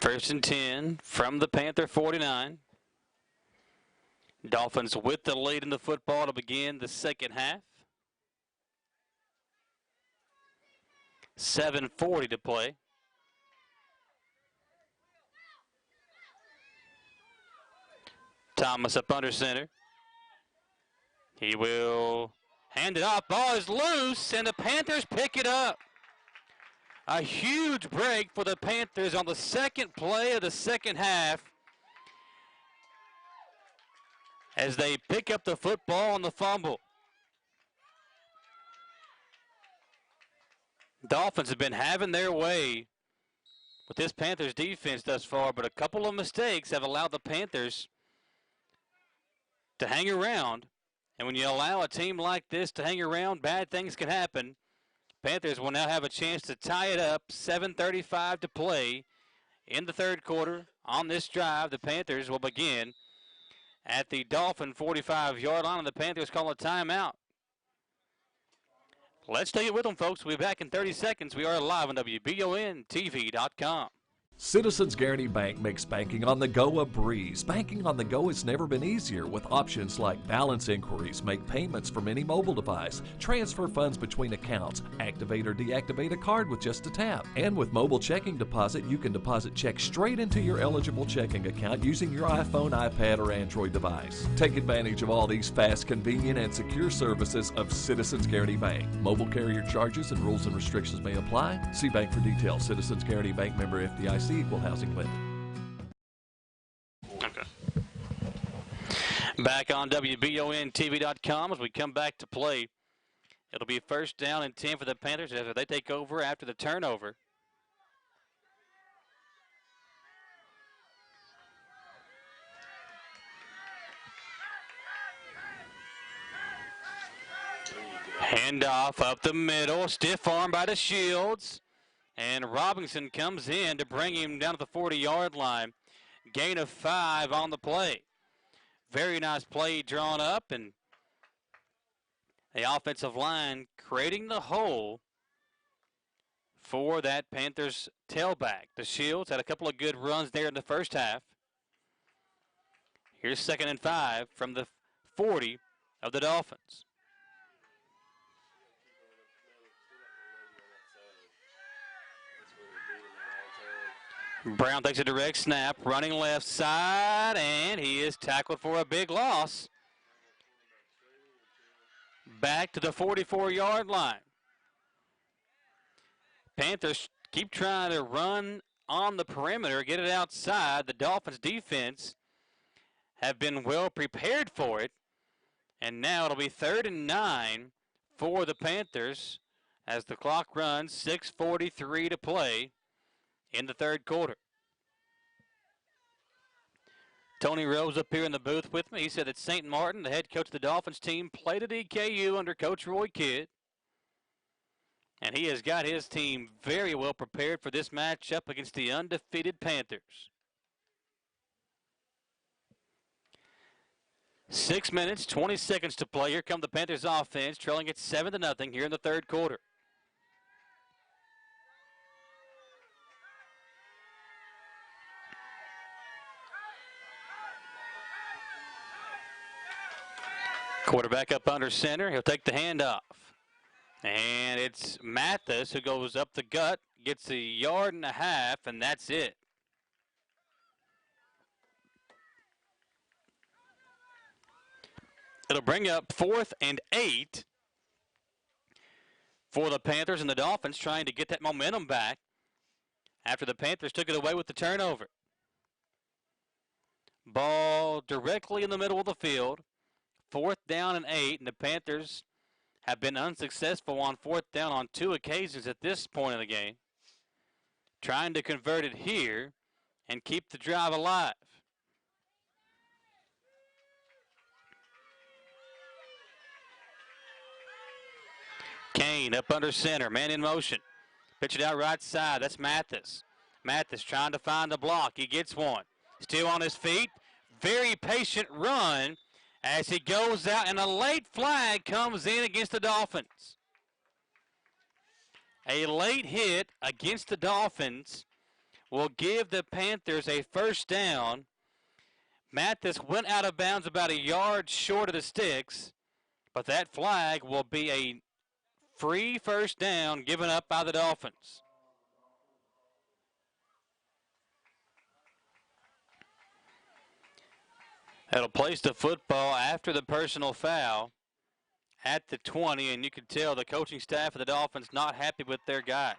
First and 10 from the Panther 49. Dolphins with the lead in the football to begin the second half. 7:40 to play. Thomas up under center. He will hand it off. Ball is loose, and the Panthers pick it up. A huge break for the Panthers on the second play of the second half as they pick up the football on the fumble. Dolphins have been having their way with this Panthers defense thus far, but a couple of mistakes have allowed the Panthers to hang around. And when you allow a team like this to hang around, bad things can happen. Panthers will now have a chance to tie it up. 7:35 to play in the third quarter. On this drive, the Panthers will begin at the Dolphin 45-yard line, and the Panthers call a timeout. Let's take it with them, folks. We'll be back in 30 seconds. We are live on WBONTV.com. Citizens Guaranty Bank makes banking on the go a breeze. Banking on the go has never been easier with options like balance inquiries, make payments from any mobile device, transfer funds between accounts, activate or deactivate a card with just a tap. And with mobile checking deposit, you can deposit checks straight into your eligible checking account using your iPhone, iPad, or Android device. Take advantage of all these fast, convenient, and secure services of Citizens Guaranty Bank. Mobile carrier charges and rules and restrictions may apply. See bank for details. Citizens Guaranty Bank, member FDIC. Equal housing lender. Okay. Back on WBONTV.com as we come back to play. It'll be first down and 10 for the Panthers as they take over after the turnover. Handoff up the middle, stiff arm by the Shields. And Robinson comes in to bring him down to the 40-yard line. Gain of 5 on the play. Very nice play drawn up, and the offensive line creating the hole for that Panthers tailback. The Shields had a couple of good runs there in the first half. Here's 2nd and 5 from the 40 of the Dolphins. Brown takes a direct snap, running left side, and he is tackled for a big loss. Back to the 44-yard line. Panthers keep trying to run on the perimeter, get it outside. The Dolphins defense have been well prepared for it. And now it'll be 3rd and 9 for the Panthers as the clock runs, 6:43 to play in the third quarter. Tony Rose up here in the booth with me. He said that St. Martin, the head coach of the Dolphins team, played at EKU under Coach Roy Kidd. And he has got his team very well prepared for this matchup against the undefeated Panthers. 6 minutes, 20 seconds to play. Here come the Panthers offense, trailing it 7-0 here in the third quarter. Quarterback up under center. He'll take the handoff. And it's Mathis who goes up the gut, gets a yard and a half, and that's it. It'll bring up 4th and 8 for the Panthers, and the Dolphins trying to get that momentum back after the Panthers took it away with the turnover. Ball directly in the middle of the field. 4th down and 8, and the Panthers have been unsuccessful on 4th down on 2 occasions at this point of the game. Trying to convert it here and keep the drive alive. Kane up under center, man in motion. Pitch it out right side, that's Mathis. Mathis trying to find the block, he gets one. Still on his feet, very patient run as he goes out, and a late flag comes in against the Dolphins. A late hit against the Dolphins will give the Panthers a first down. Mathis went out of bounds about a yard short of the sticks, but that flag will be a free first down given up by the Dolphins. That'll place the football after the personal foul at the 20, and you can tell the coaching staff of the Dolphins not happy with their guys.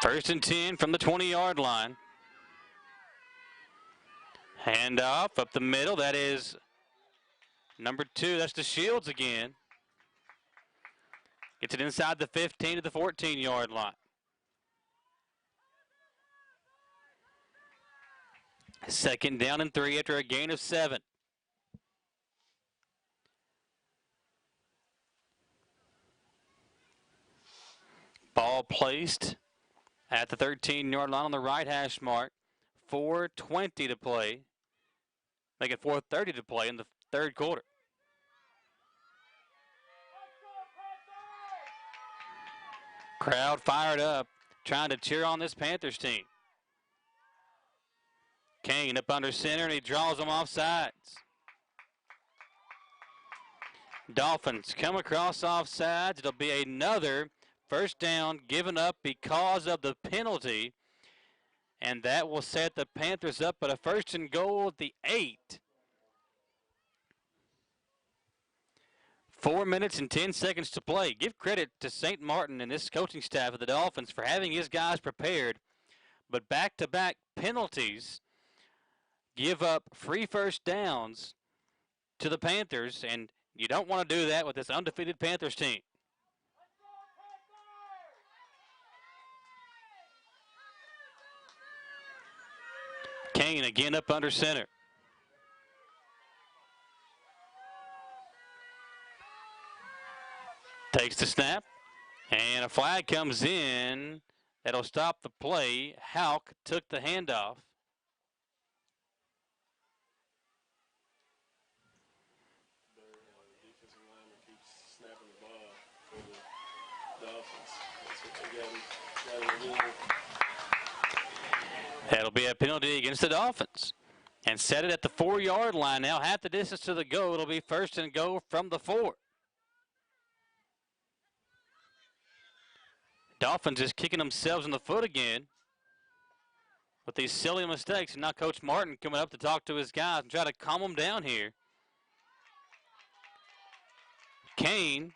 First and 10 from the 20-yard line. Hand off up the middle. That is number 2. That's the Shields again. Gets it inside the 15 to the 14-yard line. Second down and 3 after a gain of 7. Ball placed at the 13-yard line on the right hash mark. 4:20 to play. Make it 4:30 to play in the third quarter. Crowd fired up, trying to cheer on this Panthers team. Kane up under center, and he draws them off sides. Dolphins come across off sides. It'll be another first down given up because of the penalty, and that will set the Panthers up at a first and goal at the 8. 4 minutes and 10 seconds to play. Give credit to St. Martin and this coaching staff of the Dolphins for having his guys prepared, but back-to-back penalties give up free first downs to the Panthers, and you don't want to do that with this undefeated Panthers team. Kane again up under center. Takes the snap, and a flag comes in. That'll stop the play. Houck took the handoff. That'll be a penalty against the Dolphins. And set it at the 4-yard line now. Half the distance to the goal. It'll be first and goal from the 4. Dolphins just kicking themselves in the foot again with these silly mistakes. And now Coach Martin coming up to talk to his guys and try to calm them down here. Kane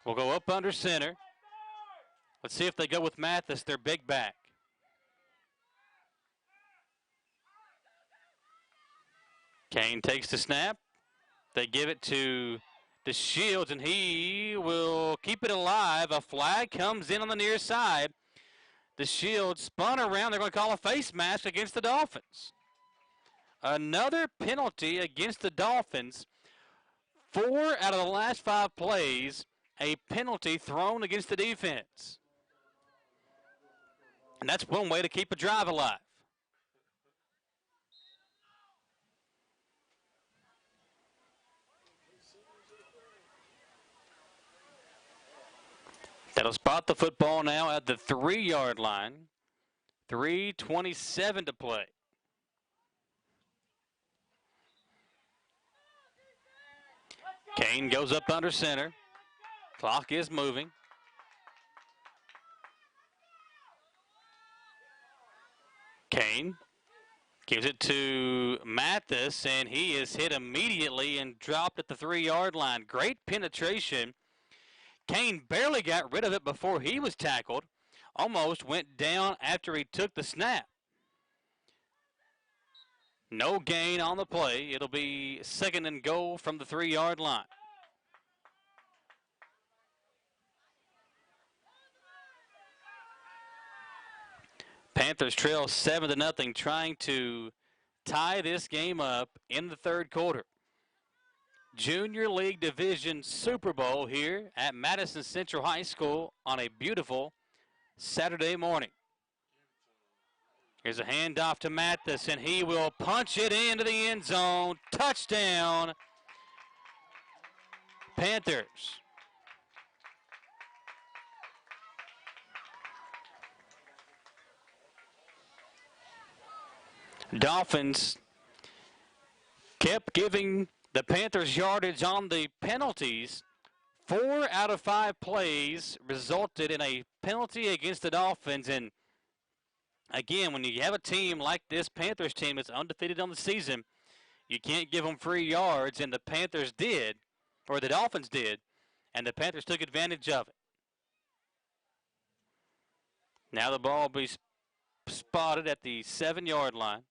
will go up under center. Let's see if they go with Mathis, their big back. Kane takes the snap. They give it to the Shields, and he will keep it alive. A flag comes in on the near side. The Shields spun around. They're going to call a face mask against the Dolphins. Another penalty against the Dolphins. 4 out of the last 5 plays, a penalty thrown against the defense. And that's one way to keep a drive alive. That'll spot the football now at the 3-yard line. 3:27 to play. Kane goes up under center. Clock is moving. Kane gives it to Mathis, and he is hit immediately and dropped at the 3-yard line. Great penetration. Kane barely got rid of it before he was tackled. Almost went down after he took the snap. No gain on the play. It'll be 2nd and goal from the 3-yard line. Panthers trail 7-0, trying to tie this game up in the 3rd quarter. Junior League Division Super Bowl here at Madison Central High School on a beautiful Saturday morning. Here's a handoff to Mathis, and he will punch it into the end zone. Touchdown, Panthers. Dolphins kept giving the Panthers yardage on the penalties. 4 out of 5 plays resulted in a penalty against the Dolphins. And again, when you have a team like this Panthers team that's undefeated on the season, you can't give them free yards, and the Panthers did, or the Dolphins did, and the Panthers took advantage of it. Now the ball will be spotted at the 7-yard line.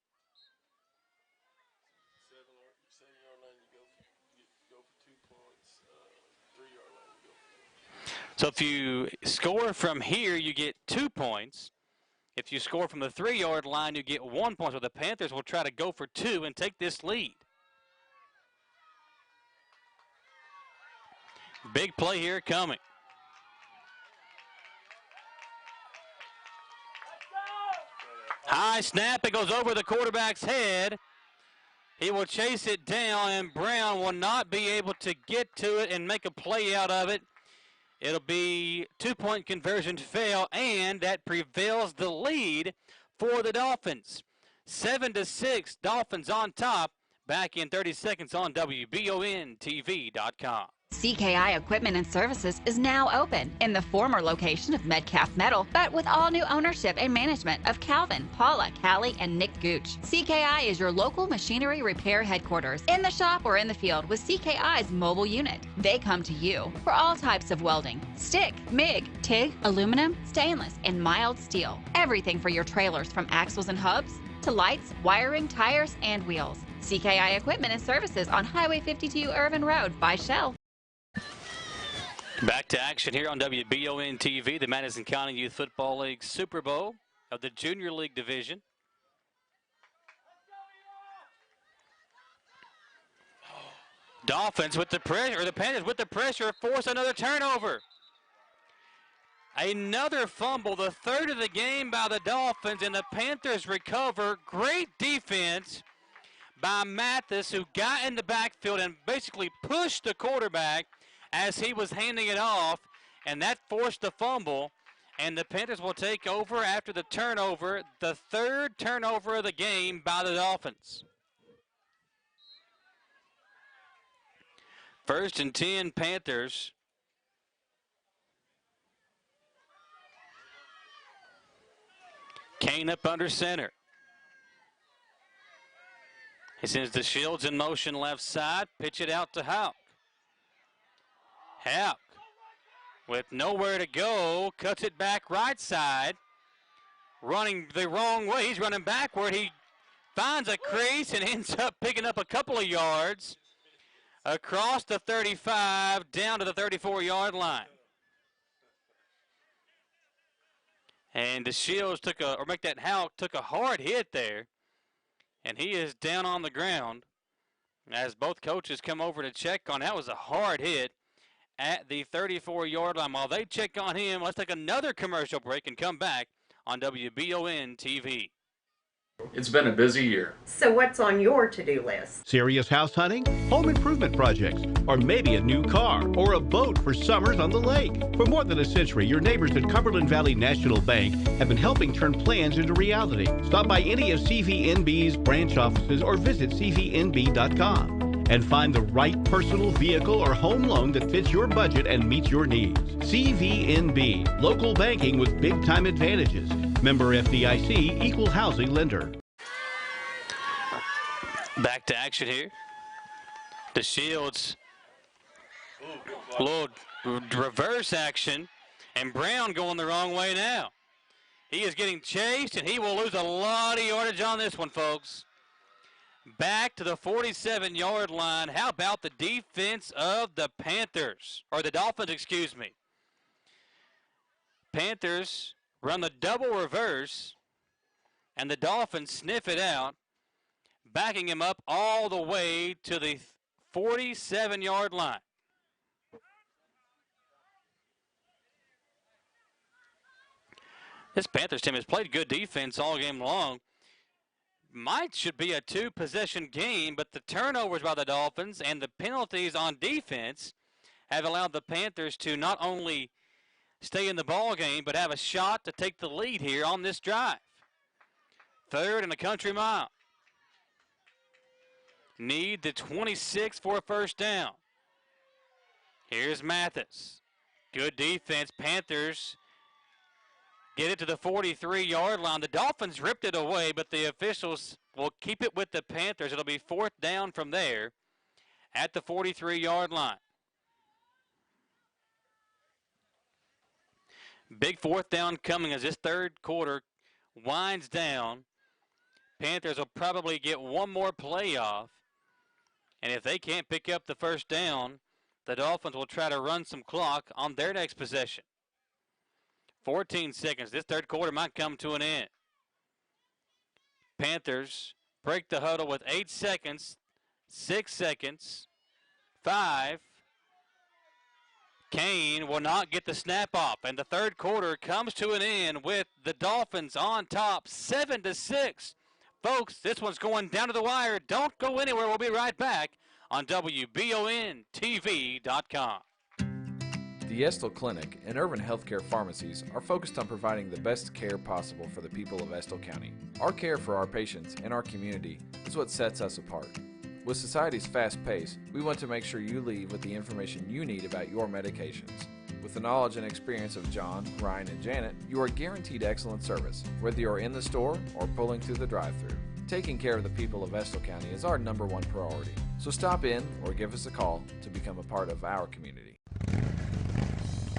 So if you score from here, you get 2 points. If you score from the 3-yard line, you get 1 point. So the Panthers will try to go for 2 and take this lead. Big play here coming. High snap. It goes over the quarterback's head. He will chase it down, and Brown will not be able to get to it and make a play out of it. It'll be 2-point conversion fail, and that prevails the lead for the Dolphins. 7-6, Dolphins on top. Back in 30 seconds on WBONTV.com. CKI Equipment and Services is now open in the former location of Metcalf Metal, but with all new ownership and management of Calvin, Paula, Callie, and Nick Gooch. CKI is your local machinery repair headquarters, in the shop or in the field with CKI's mobile unit. They come to you for all types of welding, stick, MIG, TIG, aluminum, stainless, and mild steel. Everything for your trailers from axles and hubs to lights, wiring, tires, and wheels. CKI Equipment and Services on Highway 52 Irvin Road by Shell. Back to action here on WBON TV, the Madison County Youth Football League Super Bowl of the Junior League Division. Dolphins with the pressure, or the Panthers with the pressure, force another turnover. Another fumble, the 3rd of the game by the Dolphins, and the Panthers recover. Great defense by Mathis, who got in the backfield and basically pushed the quarterback as he was handing it off, and that forced the fumble, and the Panthers will take over after the turnover, the 3rd turnover of the game by the Dolphins. 1st and 10, Panthers. Kane up under center. He sends the Shields in motion left side, pitch it out to Houck. Houck, with nowhere to go, cuts it back right side, running the wrong way. He's running backward. He finds a crease and ends up picking up a couple of yards across the 35 down to the 34-yard line. And the Shields took a hard hit there, and he is down on the ground as both coaches come over to check on. That was a hard hit at the 34-yard line. While they check on him, let's take another commercial break and come back on WBON TV. It's been a busy year. So what's on your to-do list? Serious house hunting, home improvement projects, or maybe a new car or a boat for summers on the lake. For more than a century, your neighbors at Cumberland Valley National Bank have been helping turn plans into reality. Stop by any of CVNB's branch offices or visit cvnb.com and find the right personal vehicle or home loan that fits your budget and meets your needs. CVNB, local banking with big-time advantages. Member FDIC, equal housing lender. Back to action here. The Shields, little reverse action, and Brown going the wrong way now. He is getting chased, and he will lose a lot of yardage on this one, folks. Back to the 47-yard line. How about the defense of the Panthers, or the Dolphins, excuse me. Panthers run the double reverse, and the Dolphins sniff it out, backing him up all the way to the 47-yard line. This Panthers team has played good defense all game long. Should be a two-possession game, but the turnovers by the Dolphins and the penalties on defense have allowed the Panthers to not only stay in the ball game, but have a shot to take the lead here on this drive. 3rd and a country mile. Need the 26 for a first down. Here's Mathis. Good defense. Panthers get it to the 43-yard line. The Dolphins ripped it away, but the officials will keep it with the Panthers. It'll be 4th down from there at the 43-yard line. Big 4th down coming as this third quarter winds down. Panthers will probably get one more play off. And if they can't pick up the first down, the Dolphins will try to run some clock on their next possession. 14 seconds. This third quarter might come to an end. Panthers break the huddle with 8 seconds, 6 seconds, 5. Kane will not get the snap off, and the third quarter comes to an end with the Dolphins on top, 7-6. Folks, this one's going down to the wire. Don't go anywhere. We'll be right back on WBONTV.com. The Estill Clinic and Urban Healthcare Pharmacies are focused on providing the best care possible for the people of Estill County. Our care for our patients and our community is what sets us apart. With society's fast pace, we want to make sure you leave with the information you need about your medications. With the knowledge and experience of John, Ryan, and Janet, you are guaranteed excellent service, whether you're in the store or pulling through the drive-thru. Taking care of the people of Estill County is our #1 priority. So stop in or give us a call to become a part of our community.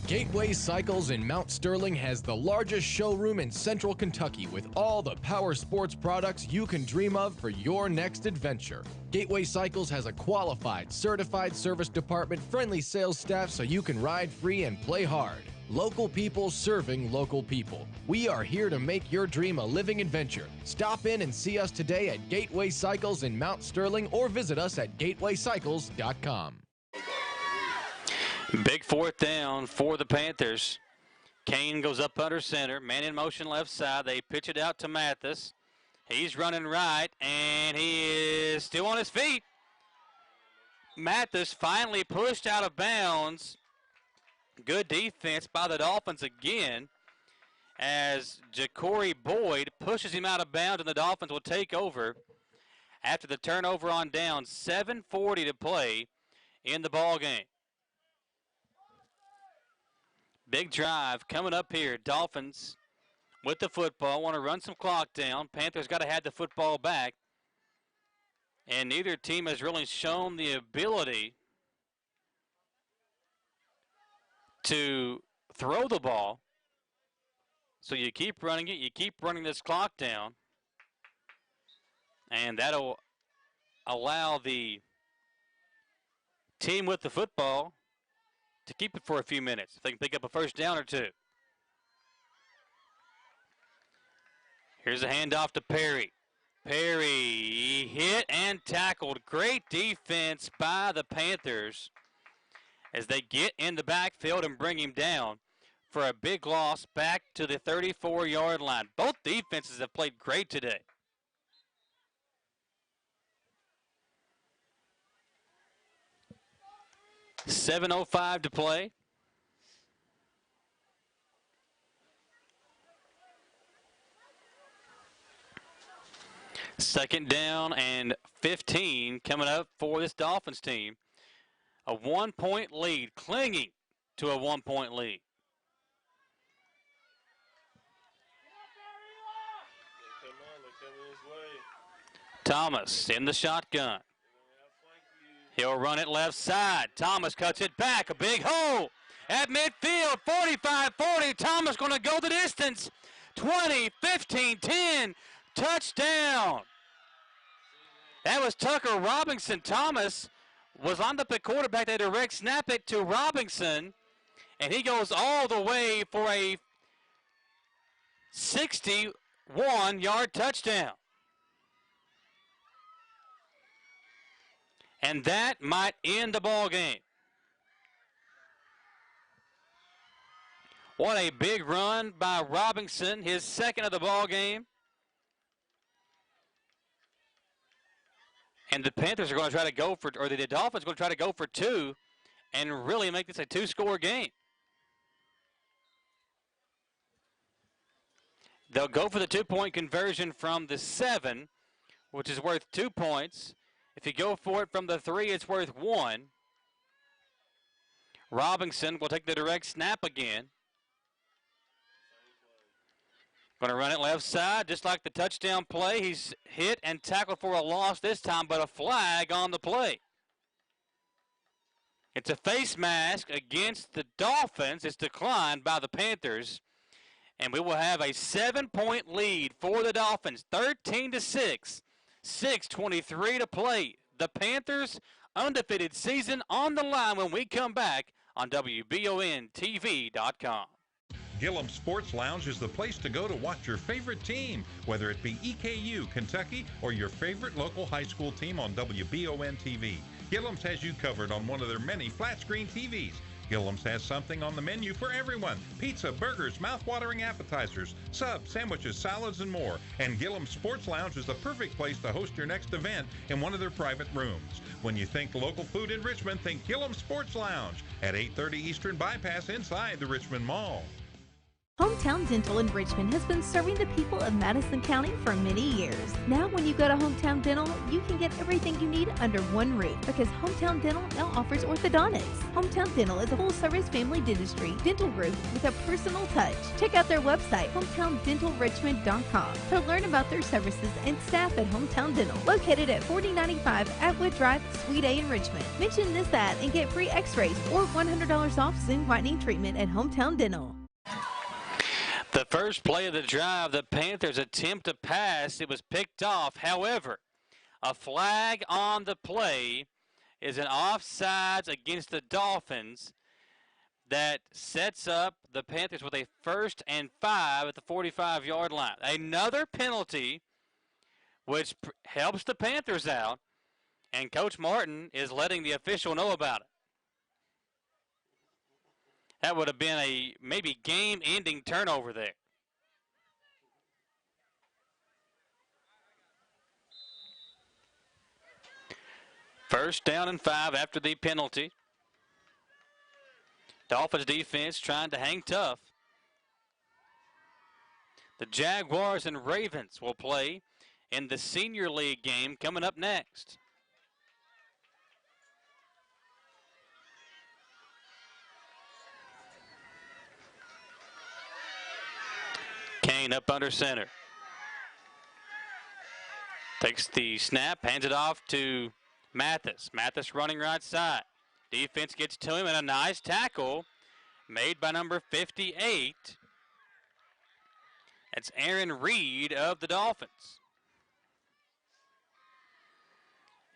Gateway Cycles in Mount Sterling has the largest showroom in central Kentucky with all the power sports products you can dream of for your next adventure. Gateway Cycles has a qualified, certified service department, friendly sales staff so you can ride free and play hard. Local people serving local people. We are here to make your dream a living adventure. Stop in and see us today at Gateway Cycles in Mount Sterling or visit us at gatewaycycles.com. Big 4th down for the Panthers. Kane goes up under center. Man in motion left side. They pitch it out to Mathis. He's running right, and he is still on his feet. Mathis finally pushed out of bounds. Good defense by the Dolphins again as Ja'Cory Boyd pushes him out of bounds, and the Dolphins will take over after the turnover on down. 7:40 to play in the ball game. Big drive coming up here. Dolphins with the football. Want to run some clock down. Panthers got to have the football back. And neither team has really shown the ability to throw the ball. So you keep running it. You keep running this clock down. And that'll allow the team with the football to keep it for a few minutes if they can pick up a first down or two. Here's a handoff to Perry. Perry hit and tackled. Great defense by the Panthers as they get in the backfield and bring him down for a big loss back to the 34-yard line. Both defenses have played great today. 7:05 to play. Second down and 15 coming up for this Dolphins team. A 1-point lead, clinging to a 1-point lead. Thomas in the shotgun. He'll run it left side. Thomas cuts it back. A big hole at midfield. 45-40. Thomas going to go the distance. 20, 15, 10. Touchdown. That was Tucker Robinson. Thomas was lined up at quarterback. They direct snap it to Robinson. And he goes all the way for a 61-yard touchdown. And that might end the ball game. What a big run by Robinson, his second of the ball game. And the Panthers are going to try to go for, or the Dolphins are going to try to go for two and really make this a two-score game. They'll go for the two-point conversion from the 7, which is worth 2 points. If you go for it from the 3, it's worth 1. Robinson will take the direct snap again. Going to run it left side, just like the touchdown play. He's hit and tackled for a loss this time, but a flag on the play. It's a face mask against the Dolphins. It's declined by the Panthers. And we will have a 7-point lead for the Dolphins, 13-6. 6:23 to play. The Panthers' undefeated season on the line when we come back on WBONTV.com. Gillum Sports Lounge is the place to go to watch your favorite team, whether it be EKU, Kentucky, or your favorite local high school team on WBON TV. Gillum's has you covered on one of their many flat-screen TVs. Gillum's has something on the menu for everyone. Pizza, burgers, mouth-watering appetizers, subs, sandwiches, salads, and more. And Gillum Sports Lounge is the perfect place to host your next event in one of their private rooms. When you think local food in Richmond, think Gillum Sports Lounge at 830 Eastern Bypass inside the Richmond Mall. Hometown Dental in Richmond has been serving the people of Madison County for many years. Now when you go to Hometown Dental, you can get everything you need under one roof because Hometown Dental now offers orthodontics. Hometown Dental is a full-service family dentistry dental group with a personal touch. Check out their website, hometowndentalrichmond.com, to learn about their services and staff at Hometown Dental, located at 4095 Atwood Drive, Suite A in Richmond. Mention this ad and get free x-rays or $100 off Zoom whitening treatment at Hometown Dental. The first play of the drive, the Panthers attempt to pass. It was picked off. However, a flag on the play is an offsides against the Dolphins that sets up the Panthers with a 1st and 5 at the 45-yard line. Another penalty, which helps the Panthers out, and Coach Martin is letting the official know about it. That would have been a maybe game-ending turnover there. First down and 5 after the penalty. Dolphins defense trying to hang tough. The Jaguars and Ravens will play in the Senior League game coming up next. Kane up under center. Takes the snap, hands it off to Mathis. Mathis running right side. Defense gets to him, and a nice tackle made by number 58. That's Aaron Reed of the Dolphins.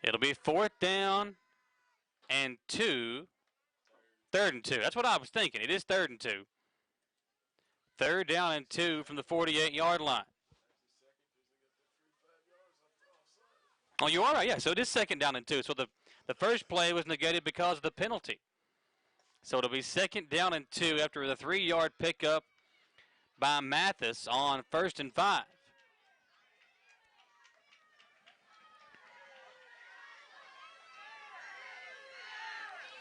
It'll be 4th down and 2. 3rd and 2. That's what I was thinking. It is 3rd and 2. 3rd down and 2 from the 48-yard line. Oh, you are right. Yeah, so it is 2nd down and 2. So the first play was negated because of the penalty. So it'll be 2nd down and 2 after the 3-yard pickup by Mathis on 1st and 5.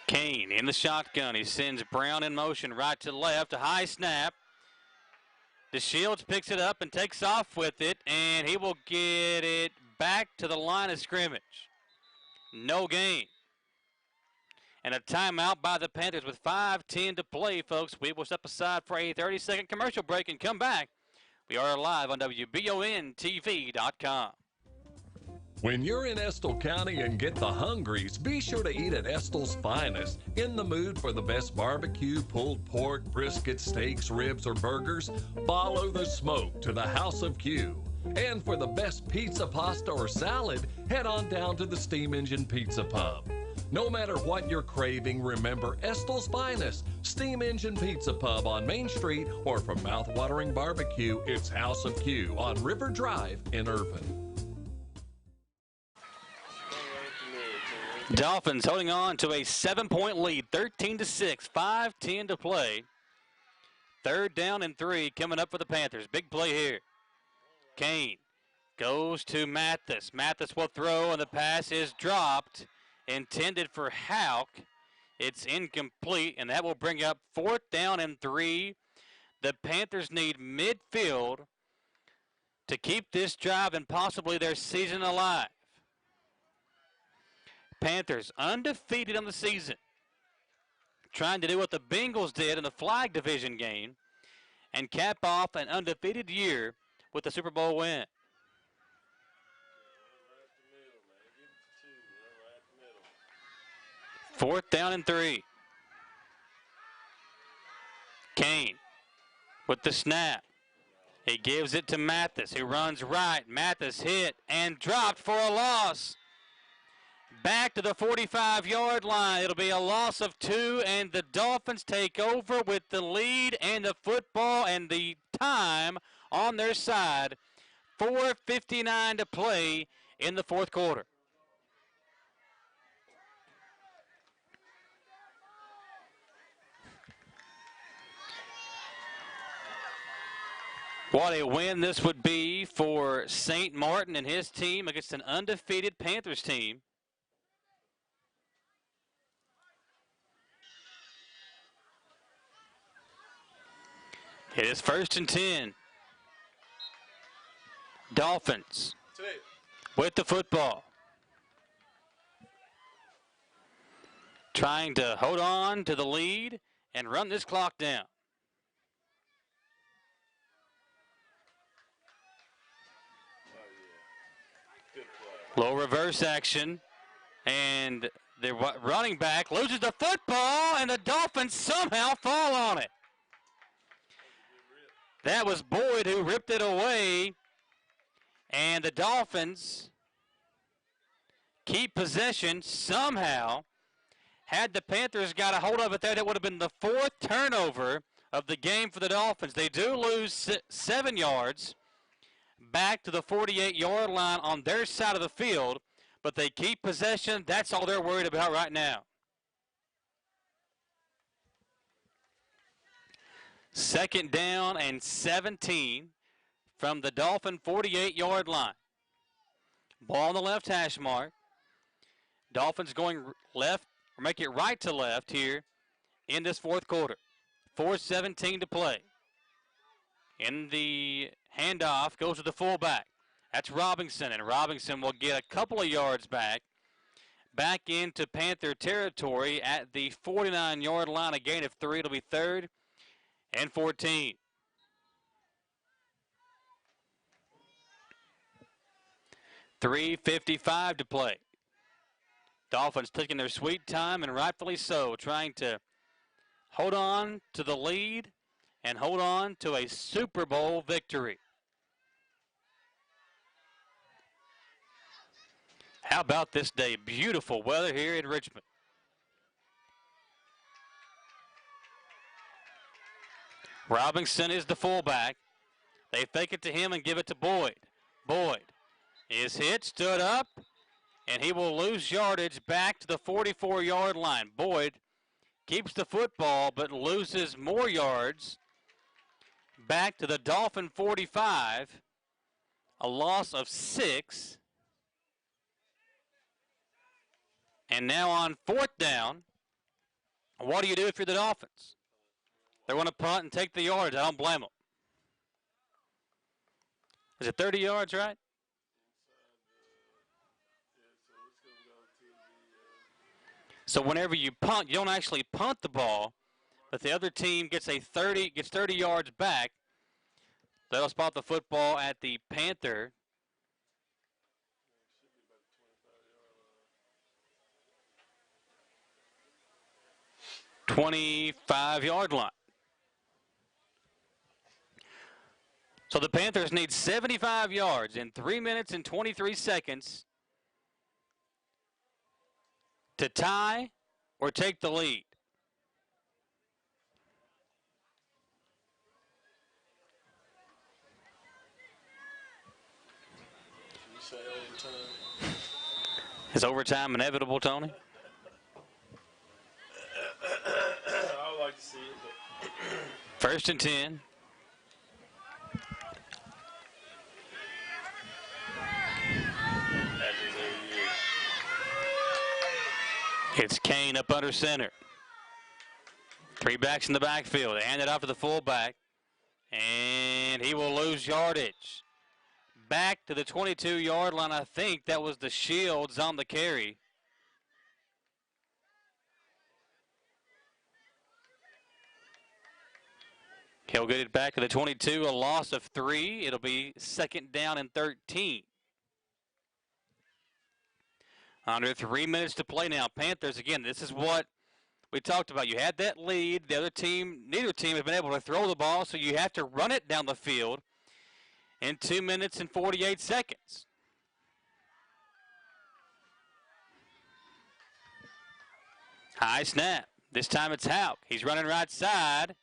Kane in the shotgun. He sends Brown in motion right to left. A high snap. DeShields picks it up and takes off with it, and he will get it back to the line of scrimmage. No gain. And a timeout by the Panthers with 5:10 to play, folks. We will step aside for a 30-second commercial break and come back. We are live on WBONTV.com. When you're in Estill County and get the hungries, be sure to eat at Estill's Finest. In the mood for the best barbecue, pulled pork, brisket, steaks, ribs, or burgers? Follow the smoke to the House of Q. And for the best pizza, pasta, or salad, head on down to the Steam Engine Pizza Pub. No matter what you're craving, remember Estill's Finest, Steam Engine Pizza Pub on Main Street, or for mouth-watering barbecue, it's House of Q on River Drive in Irvine. Dolphins holding on to a 7-point lead, 13-6, 5:10 to play. 3rd down and 3 coming up for the Panthers. Big play here. Kane goes to Mathis. Mathis will throw, and the pass is dropped. Intended for Houck. It's incomplete, and that will bring up 4th down and 3. The Panthers need midfield to keep this drive and possibly their season alive. Panthers undefeated on the season, trying to do what the Bengals did in the flag division game and cap off an undefeated year with the Super Bowl win. Fourth down and 3. Kane with the snap. He gives it to Mathis, who runs right. Mathis hit and dropped for a loss. Back to the 45-yard line. It'll be a loss of 2, and the Dolphins take over with the lead and the football and the time on their side. 4:59 to play in the 4th quarter. What a win this would be for St. Martin and his team against an undefeated Panthers team. It is 1st and 10. Dolphins with the football. Trying to hold on to the lead and run this clock down. Low reverse action, and the running back loses the football, and the Dolphins somehow fall on it. That was Boyd who ripped it away, and the Dolphins keep possession somehow. Had the Panthers got a hold of it there, that would have been the 4th turnover of the game for the Dolphins. They do lose 7 yards back to the 48-yard line on their side of the field, but they keep possession. That's all they're worried about right now. 2nd down and 17 from the Dolphin 48-yard line. Ball on the left hash mark. Dolphins going left, or make it right to left here in this 4th quarter. 4:17 to play. In the handoff goes to the fullback. That's Robinson, and Robinson will get a couple of yards back into Panther territory at the 49-yard line. A gain of 3. It'll be 3rd and 14. $3:55 to play. Dolphins taking their sweet time, and rightfully so, trying to hold on to the lead and hold on to a Super Bowl victory. How about this day? Beautiful weather here in Richmond. Robinson is the fullback. They fake it to him and give it to Boyd. Boyd is hit, stood up, and he will lose yardage back to the 44-yard line. Boyd keeps the football but loses more yards back to the Dolphin 45. A loss of 6. And now on 4th down, What do you do if you're the Dolphins? They want to punt and take the yards. I don't blame them. Is it 30 yards, right? So whenever you punt, you don't actually punt the ball, but the other team gets 30 yards back. They'll spot the football at the Panther. ...25-yard line. So the Panthers need 75 yards in 3 minutes and 23 seconds to tie or take the lead. You say overtime? Is overtime inevitable, Tony? I would like to see it, but 1st and 10. It's Kane up under center. 3 backs in the backfield. They hand it off to the fullback, and he will lose yardage. Back to the 22-yard line. I think that was the Shields on the carry. He'll get it back to the 22, a loss of 3. It'll be 2nd down and 13. Under 3 minutes to play now. Panthers, again, this is what we talked about. You had that lead. The other team, neither team has been able to throw the ball, so you have to run it down the field in 2 minutes and 48 seconds. High snap. This time it's Houck. He's running right side.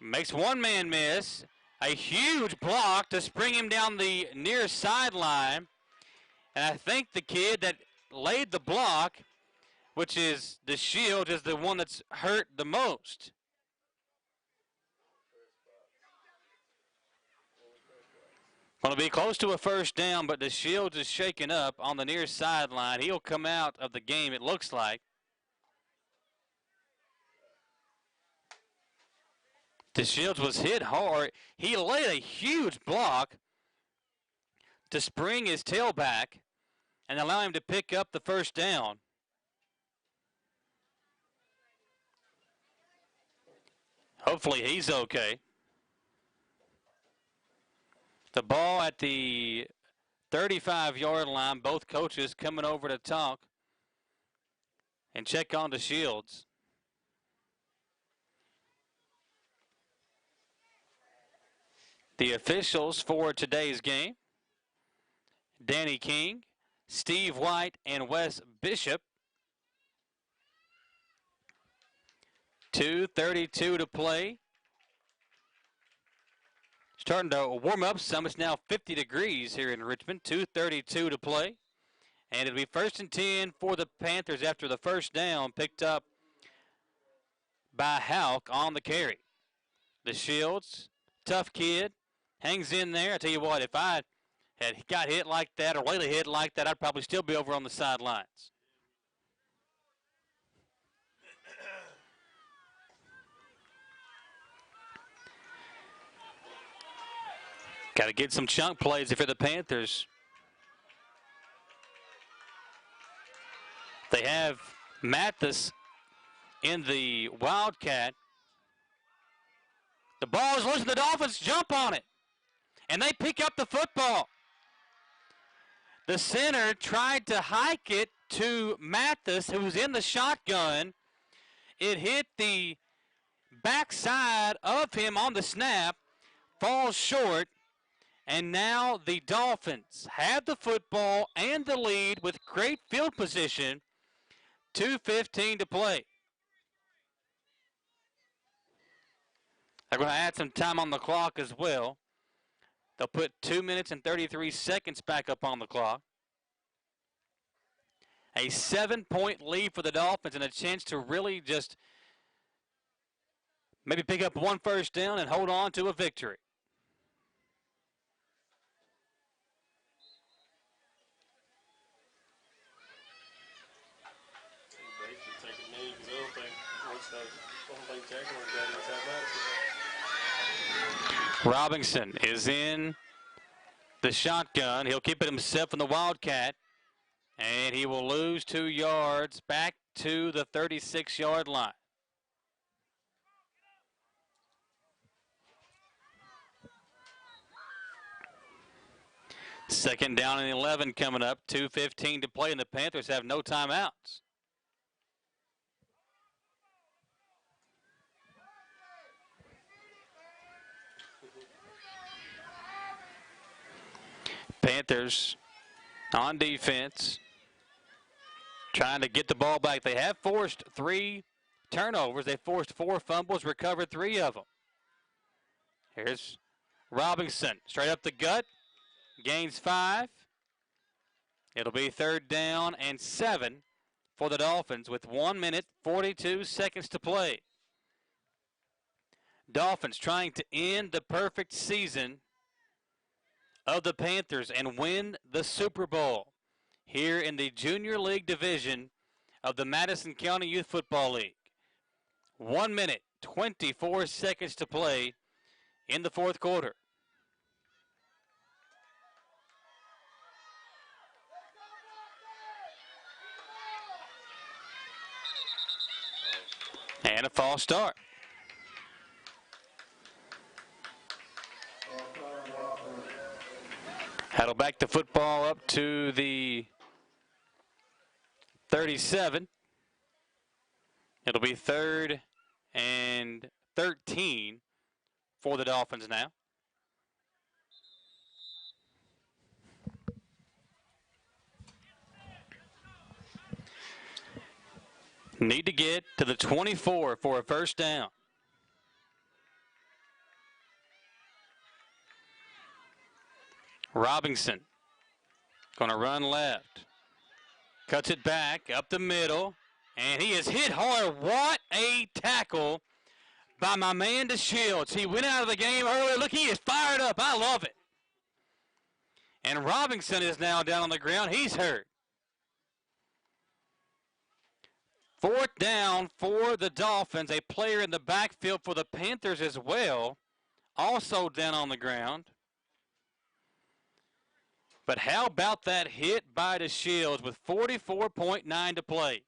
Makes one man miss. A huge block to spring him down the near sideline. And I think the kid that laid the block, which is the Shield, is the one that's hurt the most. Going to be close to a 1st down, but the Shields is shaken up on the near sideline. He'll come out of the game, it looks like. The Shields was hit hard. He laid a huge block to spring his tailback and allow him to pick up the 1st down. Hopefully he's okay. The ball at the 35-yard line. Both coaches coming over to talk and check on the Shields. The officials for today's game: Danny King, Steve White, and Wes Bishop. 2:32 to play. Starting to warm up some. It's now 50 degrees here in Richmond. 2:32 to play. And it'll be 1st and 10 for the Panthers after the 1st down picked up by Houck on the carry. The Shields, tough kid, hangs in there. I tell you what, if I had got hit like that or Layla hit like that, I'd probably still be over on the sidelines. Got to get some chunk plays if you're the Panthers. They have Mathis in the Wildcat. The ball is loose and the Dolphins jump on it. And they pick up the football. The center tried to hike it to Mathis, who was in the shotgun. It hit the backside of him on the snap, falls short, and now the Dolphins have the football and the lead with great field position. 2:15 to play. They're going to add some time on the clock as well. They'll put 2 minutes and 33 seconds back up on the clock. A 7-point lead for the Dolphins and a chance to really just maybe pick up one 1st down and hold on to a victory. they should take a knee because I don't think So, I don't think Jackson got any timeouts. Robinson is in the shotgun. He'll keep it himself in the Wildcat. And he will lose 2 yards back to the 36-yard line. Second down and 11 coming up. 2:15 to play, and the Panthers have no timeouts. Panthers on defense, trying to get the ball back. They have forced 3 turnovers. They forced 4 fumbles, recovered 3 of them. Here's Robinson, straight up the gut, gains 5. It'll be 3rd down and 7 for the Dolphins with 1 minute, 42 seconds to play. Dolphins trying to end the perfect season of the Panthers and win the Super Bowl here in the Junior League division of the Madison County Youth Football League. 1 minute, 24 seconds to play in the 4th quarter. And a false start. That'll back the football up to the 37. It'll be 3rd and 13 for the Dolphins now. Need to get to the 24 for a first down. Robinson going to run left. Cuts it back up the middle, and he is hit hard. What a tackle by my man DeShields. He went out of the game earlier. Look, he is fired up. I love it. And Robinson is now down on the ground. He's hurt. 4th down for the Dolphins. A player in the backfield for the Panthers as well, also down on the ground. But how about that hit by DeShields with 44.9 to play?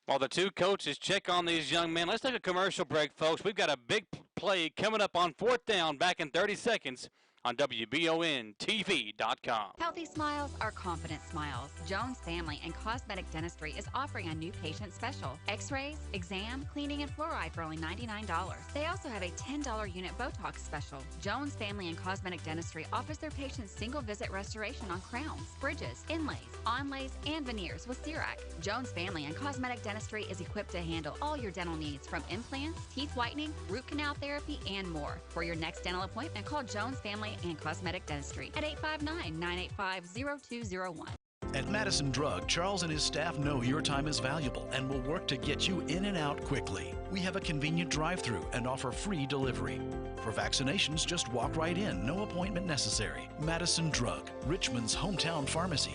While the two coaches check on these young men, let's take a commercial break, folks. We've got a big play coming up on 4th down back in 30 seconds on WBONTV.com. Healthy smiles are confident smiles. Jones Family and Cosmetic Dentistry is offering a new patient special. X-rays, exam, cleaning, and fluoride for only $99. They also have a $10 unit Botox special. Jones Family and Cosmetic Dentistry offers their patients single-visit restoration on crowns, bridges, inlays, onlays, and veneers with CERAC. Jones Family and Cosmetic Dentistry is equipped to handle all your dental needs from implants, teeth whitening, root canal therapy, and more. For your next dental appointment, call Jones Family and Cosmetic Dentistry at 859-985-0201. At Madison Drug, Charles and his staff know your time is valuable and will work to get you in and out quickly. We have a convenient drive-thru and offer free delivery. For vaccinations, just walk right in, no appointment necessary. Madison Drug, Richmond's hometown pharmacy.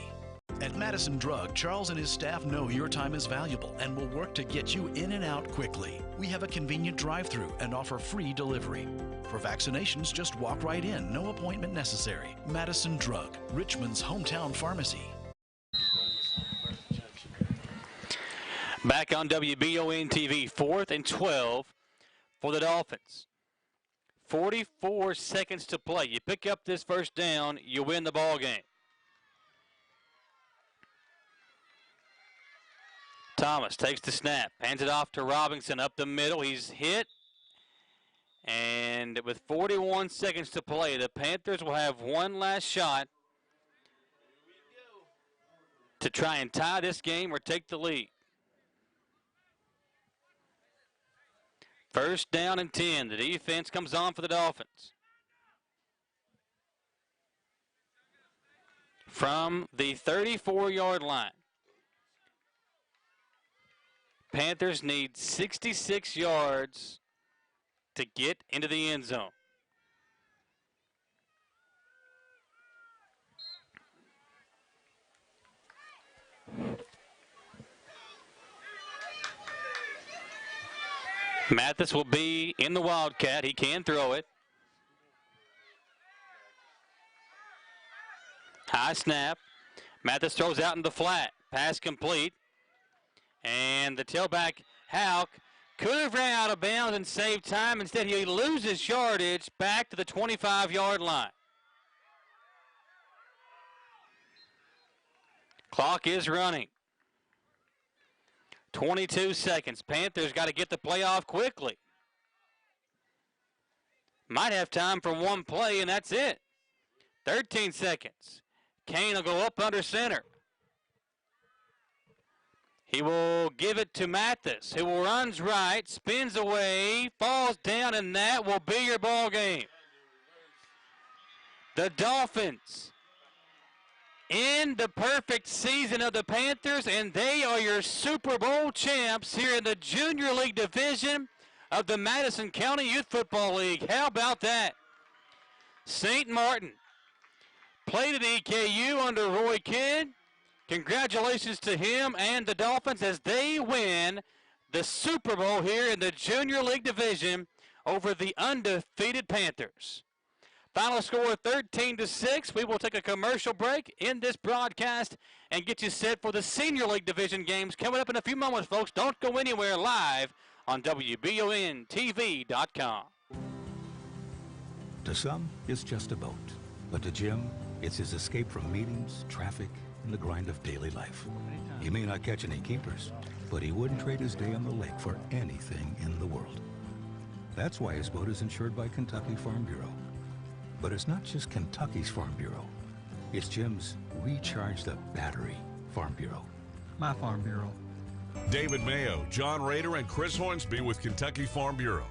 At Madison Drug, Charles and his staff know your time is valuable and will work to get you in and out quickly. We have a convenient drive-thru and offer free delivery. For vaccinations, just walk right in, no appointment necessary. Madison Drug, Richmond's hometown pharmacy. Back on WBON TV, 4th and 12 for the Dolphins. 44 seconds to play. You pick up this first down, you win the ball game. Thomas takes the snap, hands it off to Robinson up the middle. He's hit. And with 41 seconds to play, the Panthers will have one last shot to try and tie this game or take the lead. 1st down and 10. The defense comes on for the Dolphins. From the 34-yard line. Panthers need 66 yards to get into the end zone. Mathis will be in the Wildcat. He can throw it. High snap. Mathis throws out in the flat. Pass complete. And the tailback, Hauk, could have ran out of bounds and saved time. Instead, he loses yardage back to the 25-yard line. Clock is running. 22 seconds. Panthers got to get the play off quickly. Might have time for one play, and that's it. 13 seconds. Kane will go up under center. He will give it to Mathis, who runs right, spins away, falls down, and that will be your ball game. The Dolphins end the perfect season of the Panthers, and they are your Super Bowl champs here in the Junior League Division of the Madison County Youth Football League. How about that? St. Martin played at EKU under Roy Kidd. Congratulations to him and the Dolphins as they win the Super Bowl here in the Junior League Division over the undefeated Panthers. Final score 13-6. We will take a commercial break in this broadcast and get you set for the Senior League Division games coming up in a few moments, folks. Don't go anywhere, live on WBONTV.com. To some, it's just a boat. But to Jim, it's his escape from meetings, traffic, and the grind of daily life. He may not catch any keepers, but he wouldn't trade his day on the lake for anything in the world. That's why his boat is insured by Kentucky Farm Bureau. But it's not just Kentucky's Farm Bureau. It's Jim's Recharge the Battery Farm Bureau. My Farm Bureau. David Mayo, John Rader, and Chris Hornsby with Kentucky Farm Bureau.